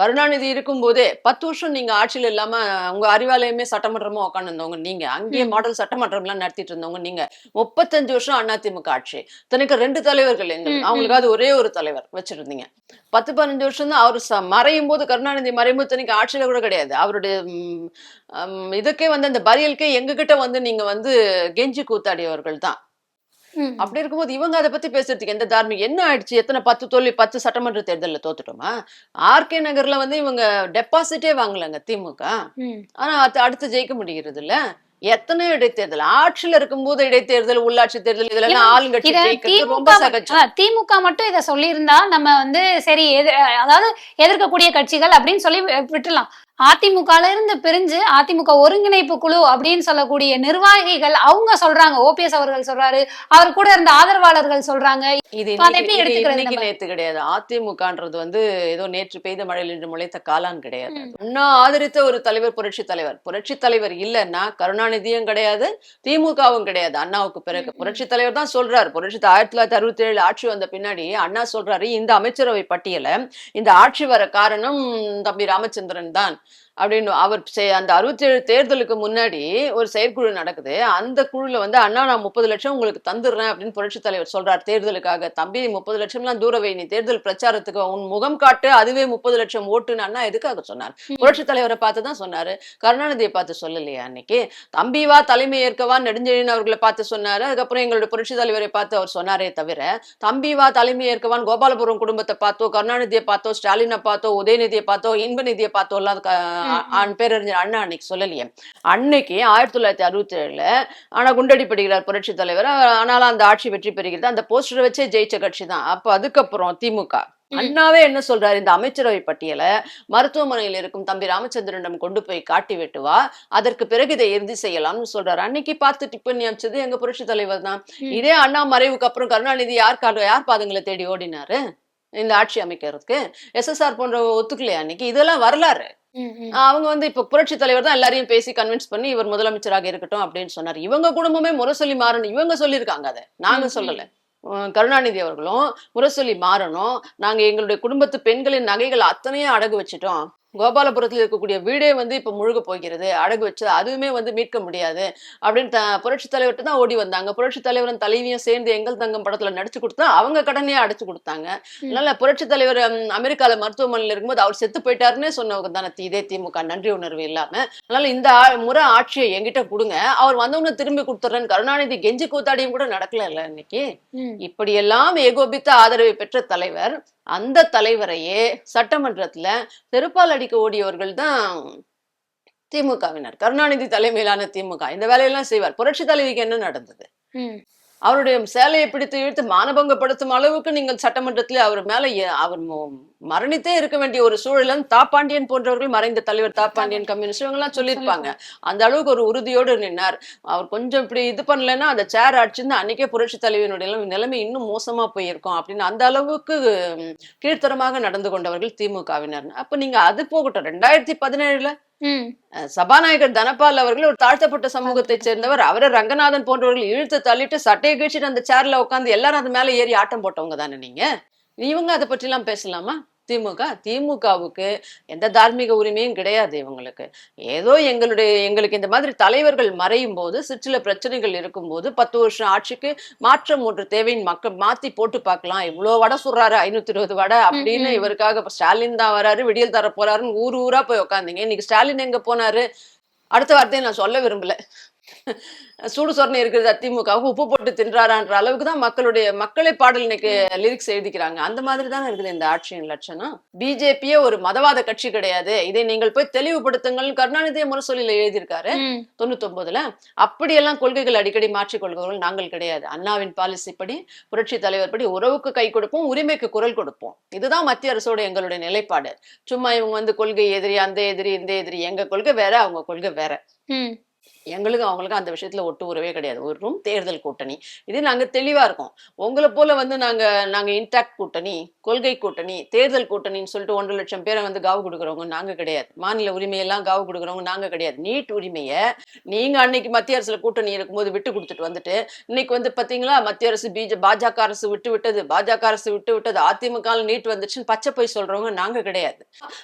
கருணாநிதி இருக்கும்போதே 10 வருஷம் நீங்க ஆட்சியில் இல்லாம உங்க அறிவாலயமே சட்டமன்றமா உட்காந்து இருந்தவங்க நீங்க. அங்கேயே மாடல் சட்டமன்றம் எல்லாம் நடத்திட்டு இருந்தவங்க நீங்க. 35 வருஷம் அதிமுக ஆட்சி. இத்தனைக்கு 2 தலைவர்கள் எங்களுக்கு. அவங்களுக்காவது ஒரே ஒரு தலைவர் வச்சிருந்தீங்க. 10, 15 வருஷம் தான் அவரு மறையும் போது கருணாநிதி மறையும் போது இத்தனைக்கு ஆட்சியில கூட கிடையாது. அவருடைய இதுக்கே வந்து அந்த பரியலுக்கே எங்ககிட்ட வந்து நீங்க வந்து கெஞ்சி கூத்தாடியவர்கள் தான். அப்படி இருக்கும்போது இவங்க அதை பத்தி பேசுறதுக்கு எந்த தார்மீகம் என்ன ஆயிடுச்சு? எத்தனை 10 தோல்வி 10 சட்டமன்ற தேர்தலில் தோத்துட்டோமா? ஆர்கே நகர்ல வந்து இவங்க டெபாசிட்டே வாங்கலங்க திமுக. ஆனா அடுத்து ஜெயிக்க முடிகிறது இல்ல. எத்தனை இடைத்தேர்தல் ஆட்சியில இருக்கும்போது இடைத்தேர்தல், உள்ளாட்சி தேர்தல் இதெல்லாம் ஆளுங்கட்சி ஜெயிக்கிறது ரொம்ப சகஜம். திமுக மட்டும் இதை சொல்லியிருந்தா நம்ம வந்து சரி அதாவது எதிர்க்கக்கூடிய கட்சிகள் அப்படின்னு சொல்லி விட்டுலாம். அதிமுகல இருந்து பிரிஞ்சு அதிமுக ஒருங்கிணைப்பு குழு அப்படின்னு சொல்லக்கூடிய நிர்வாகிகள் அவங்க சொல்றாங்க. ஓபிஎஸ் அவர்கள் சொல்றாரு, அவர் கூட இருந்த ஆதரவாளர்கள் சொல்றாங்க. இது இன்னைக்கு நேத்து கிடையாது. அதிமுகன்றது வந்து ஏதோ நேற்று பெய்த மழையில் இன்று முளைத்த காலான் கிடையாது. இன்னும் ஆதரித்த ஒரு தலைவர் புரட்சி தலைவர். புரட்சி தலைவர் இல்லைன்னா கருணாநிதியும் கிடையாது, திமுகவும் கிடையாது. அண்ணாவுக்கு பிறகு புரட்சி தலைவர் தான் சொல்றாரு. புரட்சி 1967 ஆட்சி வந்த பின்னாடி அண்ணா சொல்றாரு, இந்த அமைச்சரவை பட்டியல இந்த ஆட்சி வர காரணம் தம்பி ராமச்சந்திரன் தான் அப்படின்னு. அவர் அந்த 67 தேர்தலுக்கு முன்னாடி ஒரு செயற்குழு நடக்குது. அந்த குழுல வந்து அண்ணா நான் 30 லட்சம் உங்களுக்கு தந்துடுறேன் அப்படின்னு புரட்சி தலைவர் சொல்றாரு தேர்தலுக்காக. தம்பி 30 லட்சம்லாம் தூரவை, நீ தேர்தல் பிரச்சாரத்துக்கு உன் முகம் காட்டு, அதுவே 30 லட்சம் ஓட்டுன்னு அண்ணா எதுக்காக சொன்னார்? புரட்சி தலைவரை பார்த்து தான் சொன்னாரு, கருணாநிதியை பார்த்து சொல்லலையா? அன்னைக்கு தம்பிவா தலைமை ஏற்கவா நெடுஞ்செழியன் அவர்களை பார்த்து சொன்னாரு. அதுக்கப்புறம் எங்களுடைய புரட்சி தலைவரை பார்த்து அவர் சொன்னாரே தவிர தம்பிவா தலைமை ஏற்கவான் கோபாலபுரம் குடும்பத்தை பார்த்தோ, கருணாநிதியை பார்த்தோ, ஸ்டாலினை பார்த்தோ, உதயநிதியை பார்த்தோ, இன்பநிதியை பார்த்தோ எல்லாம் பேரறிஞர் அண்ணா அன்னைக்கு சொல்லலையே. அன்னைக்கு 1967 ஆனா குண்டடிப்படுகிறார் புரட்சி தலைவர். ஆனாலும் அந்த ஆட்சி வெற்றி பெறுகிறது. அந்த போஸ்டரை வச்சே ஜெயிச்ச கட்சி தான். அப்ப அதுக்கப்புறம் திமுக அண்ணாவே என்ன சொல்றாரு, இந்த அமைச்சரவை பட்டியலை மருத்துவமனையில் இருக்கும் தம்பி ராமச்சந்திரனிடம் கொண்டு போய் காட்டி வெட்டுவா, அதற்கு பிறகு இதை இறுதி செய்யலாம்னு சொல்றாரு. அன்னைக்கு பார்த்து டிப்பண்ணி அமைச்சது எங்க புரட்சி தலைவர் தான். இதே அண்ணா மறைவுக்கு அப்புறம் கருணாநிதி யார் பாதங்களை தேடி ஓடினாரு இந்த ஆட்சி அமைக்கிறதுக்கு? SSR போன்ற ஒத்துக்கலையா அன்னைக்கு? இதெல்லாம் வரலாறு. அவங்க வந்து இப்ப புரட்சி தலைவர் தான் எல்லாரையும் பேசி கன்வின்ஸ் பண்ணி இவர் முதலமைச்சராக இருக்கட்டும் அப்படின்னு சொன்னாரு. இவங்க குடும்பமே முரசொலி மாறணும், இவங்க சொல்லியிருக்காங்க, அதை நாங்க சொல்லல. கருணாநிதி அவர்களும் முரசொலி மாறணும், நாங்க எங்களுடைய குடும்பத்து பெண்களின் நகைகள் அத்தனையும் அடகு வச்சுட்டோம், கோபாலபுரத்தில் இருக்கக்கூடிய வீடே வந்து இப்ப முழுக போகிறது, அடகு வச்சு அதுவுமே வந்து மீட்க முடியாது அப்படின்னு புரட்சி தலைவர்கிட்ட தான் ஓடி வந்தாங்க. புரட்சி தலைவரும் தலைவியும் சேர்ந்து எங்கள் தங்கம் படத்துல நடிச்சு கொடுத்தா அவங்க கடனையே அடைச்சு கொடுத்தாங்க. அதனால புரட்சி தலைவர் அமெரிக்கால மருத்துவமனையில இருக்கும்போது அவர் செத்து போயிட்டாருன்னே சொன்னவங்க தானே இதே திமுக, நன்றி உணர்வு இல்லாம. அதனால இந்த முறை ஆட்சியை என்கிட்ட கொடுங்க, அவர் வந்தவங்க திரும்பி கொடுத்துறேன்னு கருணாநிதி கெஞ்சி கூத்தாடியும் கூட நடக்கல இல்ல இன்னைக்கு. இப்படியெல்லாம் ஏகோபித்த ஆதரவை பெற்ற தலைவர், அந்த தலைவரையே சட்டமன்றத்துல செருப்பால் அடிக்க ஓடியவர்கள் தான் திமுகவினர். கருணாநிதி தலைமையிலான திமுக இந்த வேலையெல்லாம் செய்வார். புரட்சி தலைவிக்கு என்ன நடந்தது? அவருடைய சேலையை பிடித்து இழுத்து மானபங்கப்படுத்தும் அளவுக்கு நீங்கள் சட்டமன்றத்திலே அவர் மேல அவர் மரணித்தே இருக்க வேண்டிய ஒரு சூழல். தாப்பாண்டியன் போன்றவர்கள், மறைந்த தலைவர் தாப்பாண்டியன் கம்யூனிஸ்ட் இவங்க எல்லாம் சொல்லியிருப்பாங்க. அந்த அளவுக்கு ஒரு உறுதியோடு நின்னார். அவர் கொஞ்சம் இப்படி இது பண்ணலன்னா அந்த சேர் அடிச்சிருந்து அன்னைக்கே புரட்சி தலைவனுடைய நிலைமை இன்னும் மோசமா போயிருக்கும் அப்படின்னு அந்த அளவுக்கு கீழ்த்தரமாக நடந்து கொண்டவர்கள் திமுகவினர். அப்ப நீங்க அது போகட்டும். 2017 சபாநாயகர் தனபால் அவர்கள் ஒரு தாழ்த்தப்பட்ட சமூகத்தை சேர்ந்தவர். அவரை ரங்கநாதன் போன்றவர்கள் இழுத்து தள்ளிட்டு சட்டையை கழிச்சிட்டு அந்த சேர்ல உட்காந்து எல்லாரும் அது மேல ஏறி ஆட்டம் போட்டவங்க தானே நீங்க. இவங்க அதை பற்றி எல்லாம் பேசலாமா? திமுகவுக்கு எந்த தார்மீக உரிமையும் கிடையாது. இவங்களுக்கு ஏதோ எங்களுக்கு இந்த மாதிரி தலைவர்கள் மறையும் போது, சிற்சில பிரச்சனைகள் இருக்கும் போது 10 வருஷம் ஆட்சிக்கு மாற்றம் ஒன்று தேவைன்னு மக்கள் மாத்தி போட்டு பார்க்கலாம். இவ்வளவு வடை சுடுறாரு, 520 வடை அப்படின்னு இவருக்காக ஸ்டாலின் தான் வராரு, விடியல் தர போறாருன்னு ஊர் ஊரா போய் உட்காந்தீங்க. இன்னைக்கு ஸ்டாலின் எங்க போனாரு? அடுத்த வார்த்தையை நான் சொல்ல விரும்பல. சூடு சொரணை இருக்கிறது திமுக உப்பு போட்டு தின்றாரான்ற அளவுக்கு தான் மக்களே பாடல் இன்னைக்கு லிரிக்ஸ் எழுதிக்கிறாங்க. அந்த மாதிரி தானே இருக்குது இந்த ஆட்சியின் லட்சணம். பிஜேபியே ஒரு மதவாத கட்சி கிடையாது, இதை நீங்கள் போய் தெளிவுபடுத்துங்கள் கருணாநிதியை முரசொலியில எழுதியிருக்காரு 99. அப்படியெல்லாம் கொள்கைகள் அடிக்கடி மாற்றிக் கொள்கிறவர்கள் நாங்கள் கிடையாது. அண்ணாவின் பாலிசி படி, புரட்சி தலைவர் படி உறவுக்கு கை கொடுப்போம், உரிமைக்கு குரல் கொடுப்போம். இதுதான் மத்திய அரசோட எங்களுடைய நிலைப்பாடு. சும்மா இவங்க வந்து கொள்கை எதிரி, அந்த எதிரி, இந்த எதிரி. எங்க கொள்கை வேற, அவங்க கொள்கை வேற. எங்களுக்கு அவங்களுக்கு அந்த விஷயத்துல ஒட்டு உறவே கிடையாது. ஒரு தேர்தல் கூட்டணி இது நாங்க தெளிவா இருக்கோம். உங்களை போல வந்து நாங்க இன்டாக்ட் கூட்டணி, கொள்கை கூட்டணி, தேர்தல் கூட்டணின்னு சொல்லிட்டு 1.5 லட்சம் பேரை வந்து காவு கொடுக்குறவங்க நாங்க கிடையாது. மாநில உரிமையெல்லாம் காவு கொடுக்குறவங்க நாங்க கிடையாது. நீட் உரிமையை நீங்க அன்னைக்கு மத்திய அரசுல கூட்டணி இருக்கும்போது விட்டு கொடுத்துட்டு வந்துட்டு இன்னைக்கு வந்து பாத்தீங்களா மத்திய அரசு பாஜக அரசு விட்டு விட்டது, பாஜக அரசு விட்டு விட்டது, அதிமுக நீட் வந்துச்சுன்னு பச்சை போய் சொல்றவங்க நாங்க கிடையாது.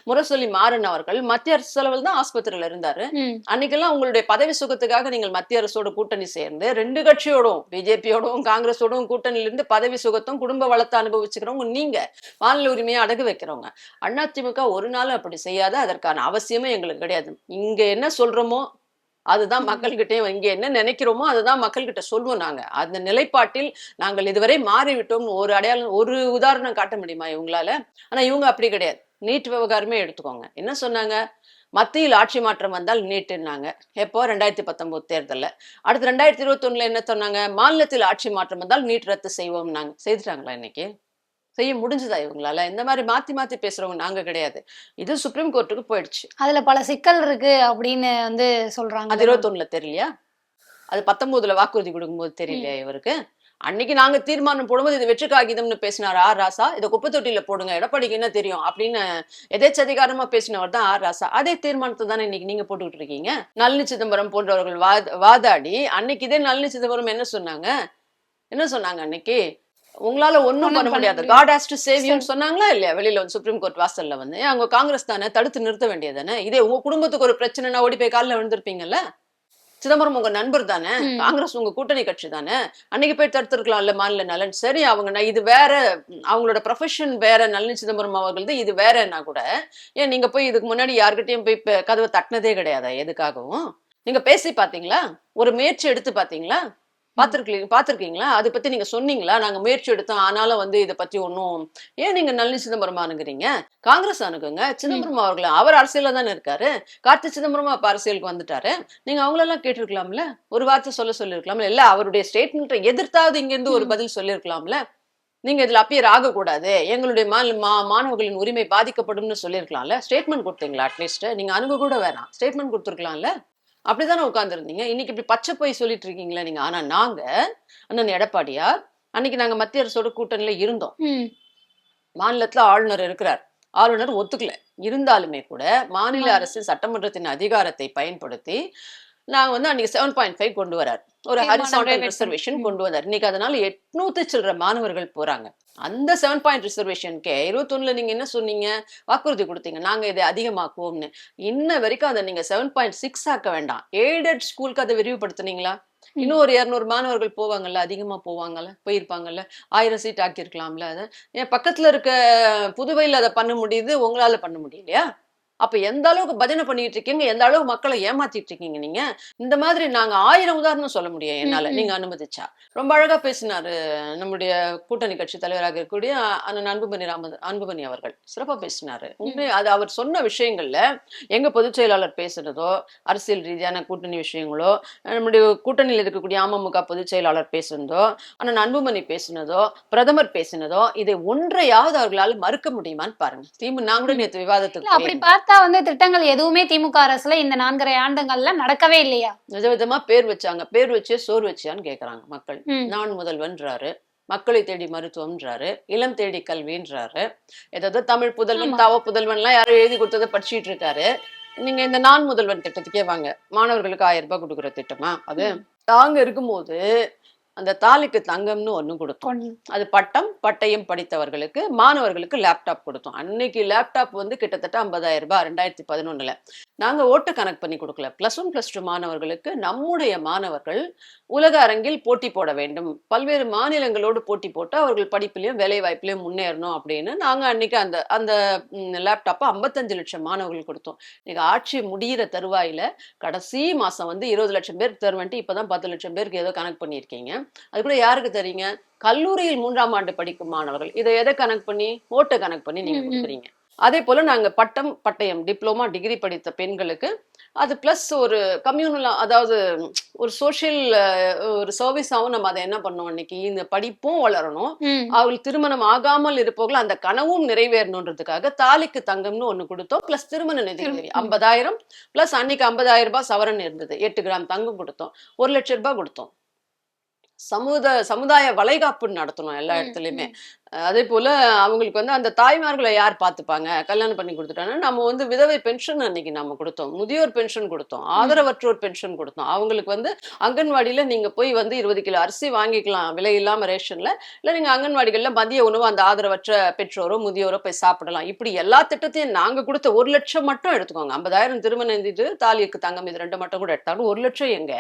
முரசொலி மாறன் அவர்கள் மத்திய அரசு செலவில் தான் ஆஸ்பத்திரியில இருந்தாரு. அன்னைக்கெல்லாம் உங்களுடைய பதவி சுகத்துக்காக நீங்கள் மத்திய அரசோட கூட்டணி சேர்ந்து 2 கட்சியோடும் பிஜேபியோடும் காங்கிரஸோடும் கூட்டணியில இருந்து பதவி சுகத்தும் குடும்ப வளத்தை அனுபவிச்சுக்கிறவங்க நீங்க. மாநில உரிமையை அடகு வைக்கிறவங்க. அதிமுக ஒரு நாள் அப்படி செய்யாத, அதற்கான அவசியமே எங்களுக்கு கிடையாது. இங்க என்ன சொல்றோமோ அதுதான் மக்கள்கிட்ட, இங்க என்ன நினைக்கிறோமோ அதுதான் மக்கள்கிட்ட சொல்லுவோம். நாங்க அந்த நிலைப்பாட்டில் நாங்கள் இதுவரை மாறிவிட்டோம். ஒரு அடையாளம், ஒரு உதாரணம் காட்ட முடியுமா இவங்களால? ஆனா இவங்க அப்படி கிடையாது. நீட் விவகாரமே எடுத்துக்கோங்க. என்ன சொன்னாங்க? மத்தியில் ஆட்சி மாற்றம் வந்தால் நீட்டுன்னாங்க. எப்போ? 2019 தேர்தலில். அடுத்து 2021 என்ன சொன்னாங்க? மாநிலத்தில் ஆட்சி மாற்றம் வந்தால் நீட் ரத்து செய்வோம்னாங்க. செய்துட்டாங்களா? இன்னைக்கு செய்ய முடிஞ்சுதா இவங்களால? இந்த மாதிரி மாத்தி மாத்தி பேசுறவங்க நாங்க கிடையாது. இது சுப்ரீம் கோர்ட்டுக்கு போயிடுச்சு. அதுல பல சிக்கல் இருக்கு அப்படின்னு வந்து சொல்றாங்க. அது 21 தெரியலையா? அது 19 வாக்குறுதி கொடுக்கும்போது தெரியலையா இவருக்கு? அன்னைக்கு நாங்க தீர்மானம் போடும்போது இது வெற்றி காகிதம்னு பேசினார் ஆர் ராசா. இதை குப்பை தொட்டியில போடுங்க, எடப்பாடிக்கு என்ன தெரியும் அப்படின்னு எதேச்சதிகாரமா பேசினவர் தான் ஆர் ராசா. அதே தீர்மானத்தை தானே இன்னைக்கு நீங்க போட்டுக்கிட்டு இருக்கீங்க. நளினி சிதம்பரம் போன்றவர்கள் வாதாடி அன்னைக்கு இதே நளினி சிதம்பரம் என்ன சொன்னாங்க? என்ன சொன்னாங்க அன்னைக்கு? உங்களால ஒண்ணும் பண்ண முடியாது, காட் ஹாஸ் டு சேவ் யூன்னு சொன்னாங்களா இல்லையா? வெளியில வந்து சுப்ரீம் கோர்ட் வாசல்ல வந்து அங்க காங்கிரஸ் தானே தடுத்து நிறுத்த வேண்டியதானே. இதே உங்க குடும்பத்துக்கு ஒரு பிரச்சனைனா ஓடி போய் காலில் விழுந்திருப்பீங்கல்ல. சிதம்பரம் உங்க நண்பர் தானே, காங்கிரஸ் உங்க கூட்டணி கட்சி தானே, அன்னைக்கு போய் தடுத்துருக்கலாம்ல மாநில நலன். சரி, அவங்க இது வேற, அவங்களோட ப்ரொஃபஷன் வேற, நளினி சிதம்பரம் அவர்களது இது வேறன்னா கூட ஏன் நீங்க போய் இதுக்கு முன்னாடி யாருக்கிட்டையும் போய் கதவை தட்டினதே கிடையாதா? எதுக்காகவும் நீங்க பேசி பாத்தீங்களா? ஒரு முயற்சி எடுத்து பாத்தீங்களா? பாத்திருக்கீங்களா? அதை பத்தி நீங்க சொன்னீங்களா? நாங்க முயற்சி எடுத்தோம், ஆனாலும் வந்து இதை பத்தி ஒன்னும். ஏன் நீங்க நளினி சிதம்பரம் அணுகுறீங்க? காங்கிரஸ் அணுகுங்க. சிதம்பரம் அவர்கள் அவர் அரசியல தானே இருக்காரு. கார்த்தி சிதம்பரம் அப்ப அரசியலுக்கு வந்துட்டாரு. நீங்க அவங்களெல்லாம் கேட்டிருக்கலாம்ல, ஒரு வார்த்தை சொல்லிருக்கலாம்ல. இல்ல அவருடைய ஸ்டேட்மெண்ட்டை எதிர்த்தாவது இங்க இருந்து ஒரு பதில் சொல்லிருக்கலாம்ல. நீங்க இதுல அப்பியர் ஆகக்கூடாது, எங்களுடைய மாணவர்களின் உரிமை பாதிக்கப்படும்னு சொல்லியிருக்கலாம்ல. ஸ்டேட்மெண்ட் கொடுத்தீங்களா? அட்லீஸ்ட் நீங்க அணுக கூட வேணாம், ஸ்டேட்மெண்ட் கொடுத்துருக்கலாம்ல. அப்படித்தானே உட்கார்ந்துருந்தீங்க. இன்னைக்கு இப்படி பச்சை போய் சொல்லிட்டு இருக்கீங்களா நீங்க? ஆனா நாங்க அண்ணன் எடப்பாடியார் அன்னைக்கு நாங்க மத்திய அரசோட கூட்டணியில இருந்தோம். மாநிலத்துல ஆளுநர் இருக்கிறார், ஆளுநர் ஒத்துக்கல. இருந்தாலுமே கூட மாநில அரசு சட்டமன்றத்தின் அதிகாரத்தை பயன்படுத்தி நாங்க வந்து அன்னைக்கு 7.5 கொண்டு வரார், ஒரு ஹரிசாண்டல் ரிசர்வேஷன் கொண்டு வந்தார். இன்னைக்கு அதனால 800 சில்லற மாணவர்கள் போறாங்க. அந்த 7 பாயிண்ட் ரிசர்வேஷனுக்கே 21 நீங்க என்ன சொன்னீங்க? வாக்குறுதி கொடுத்தீங்க, நாங்க இதை அதிகமாக்குவோம்னு. இன்ன வரைக்கும் அதை நீங்க 7.6 ஆக்க வேண்டாம், எய்டட் ஸ்கூலுக்கு அதை விரிவுபடுத்தினீங்களா? இன்னும் ஒரு 200 மாணவர்கள் போவாங்கல்ல, அதிகமா போவாங்கல்ல, போயிருப்பாங்கல்ல. 1000 சீட் ஆக்கியிருக்கலாம்ல. அதை என் பக்கத்துல இருக்க புதுவையில் அதை பண்ண முடியுது, உங்களால பண்ண முடியலையா? அப்ப எந்த அளவுக்கு பஜனை பண்ணிட்டு இருக்கீங்க, எந்த அளவுக்கு மக்களை ஏமாத்திட்டு இருக்கீங்க நீங்க. இந்த மாதிரி நாங்க 1000 உதாரணம் சொல்ல முடியும் என்னால, நீங்க அனுமதிச்சா. ரொம்ப அழகா பேசினாரு நம்முடைய கூட்டணி கட்சி தலைவராக இருக்கக்கூடிய அண்ணன் அன்புமணி அவர்கள். சிறப்பா பேசினாரு. அது அவர் சொன்ன விஷயங்கள்ல எங்க பொதுச் செயலாளர் பேசுறதோ, அரசியல் ரீதியான கூட்டணி விஷயங்களோ, நம்முடைய கூட்டணியில் இருக்கக்கூடிய அமமுக பொதுச் செயலாளர் பேசுனதோ, அண்ணன் அன்புமணி பேசினதோ, பிரதமர் பேசினதோ, இதை ஒன்றையாவது அவர்களால் மறுக்க முடியுமான்னு பாருங்க. நான் கூட நேற்று விவாதத்துக்கு அப்படி பார்த்தா வந்து திட்டங்கள் எதுவுமே திமுக அரசுல இந்த 4.5 ஆண்டுகள்ல நடக்கவே இல்லையா? விதவிதமா பேர் வச்சாங்க. பேர் வச்சே சோறு வச்சியான்னு கேக்குறாங்க மக்கள். நான் முதல்வன்றாரு, மக்களை தேடி மருத்துவம்ன்றாரு, இளம் தேடி கல்வின்றாரு, ஏதாவது தமிழ் புதல்வன், தவ புதல்வன் எல்லாம் யாரும் எழுதி கொடுத்ததை படிச்சுட்டு இருக்காரு. நீங்க இந்த நான் முதல்வன் திட்டத்துக்கே வாங்க, மாணவர்களுக்கு 1000 ரூபாய் கொடுக்குற திட்டமா அது? தாங்க இருக்கும்போது அந்த தாலிக்கு தங்கம்னு ஒண்ணு கொடுத்தோம். அது பட்டயம் படித்தவர்களுக்கு, மாணவர்களுக்கு லேப்டாப் கொடுத்தோம். அன்னைக்கு லேப்டாப் வந்து கிட்டத்தட்ட 50,000 ரூபாய் 2011. நாங்க ஓட்டு கனெக்ட் பண்ணி கொடுக்கல. +1 +2 மாணவர்களுக்கு நம்முடைய மாணவர்கள் உலக அரங்கில் போட்டி போட வேண்டும், பல்வேறு மாநிலங்களோடு போட்டி போட்டு அவர்கள் படிப்பிலையும் வேலை வாய்ப்பிலையும் முன்னேறணும் அப்படின்னு நாங்க அன்னைக்கு அந்த அந்த லேப்டாப்பை 55 லட்சம் மாணவர்கள் கொடுத்தோம். இன்னைக்கு ஆட்சி முடிகிற தருவாயில கடைசி மாசம் வந்து 20 லட்சம் பேருக்கு தருவேன்ட்டு இப்பதான் 10 லட்சம் பேருக்கு ஏதோ கனெக்ட் பண்ணியிருக்கீங்க. அது கூட யாருக்கு தெரியுங்க? கல்லூரியில் 3ஆம் ஆண்டு படிக்கும் மாணவர்கள். இதை எதை கனெக்ட் பண்ணி? ஓட்டை கனெக்ட் பண்ணி நீங்க கொடுக்குறீங்க. அதே போல நாங்க பட்டயம் டிப்ளமா டிகிரி படித்த பெண்களுக்கு அது பிளஸ் ஒரு கம்யூனல், அதாவது ஒரு சோசியல் ஒரு சர்வீஸாவும் நம்ம அதை என்ன பண்ணோம், இன்னைக்கு இந்த படிப்பும் வளரணும், அவர்கள் திருமணம் ஆகாமல் இருப்பவர்கள் அந்த கனவும் நிறைவேறணுன்றதுக்காக தாலிக்கு தங்கம்னு ஒண்ணு கொடுத்தோம். பிளஸ் திருமண நிதி 50,000 பிளஸ் அன்னைக்கு 50,000 ரூபாய் சவரன் இருந்தது, 8 கிராம் தங்கம் கொடுத்தோம், 1 லட்சம் ரூபாய் கொடுத்தோம். சமுதாய வளைகாப்பு நடத்தணும் எல்லா இடத்துலயுமே. அதே போல அவங்களுக்கு வந்து அந்த தாய்மார்களை யார் பார்த்துப்பாங்க? கல்யாணம் பண்ணி குடுத்துட்டாங்கன்னா, நம்ம வந்து விதவை பென்ஷன் அன்னைக்கு நம்ம குடுத்தோம். முதியோர் பென்ஷன் குடுத்தோம். ஆதரவற்றோர் பென்ஷன் குடுத்தோம். அவங்களுக்கு வந்து அங்கன்வாடியில நீங்க போய் வந்து 20 கிலோ அரிசி வாங்கிக்கலாம். விலை இல்லாம ரேஷன்ல. இல்ல நீங்க அங்கன்வாடிகள்ல மதிய உணவு அந்த ஆதரவற்ற பெற்றோரோ, முதியோரோ போய் சாப்பிடலாம். இப்படி எல்லா திட்டத்தையும் நாங்க குடுத்த 1,00,000 மட்டும் எடுத்துக்கோங்க. 50,000 திருமண நிதி, தாலிக்கு தங்கம் இது 2 மட்டும் கூட எடுத்தாலும் 1,00,000 எங்க?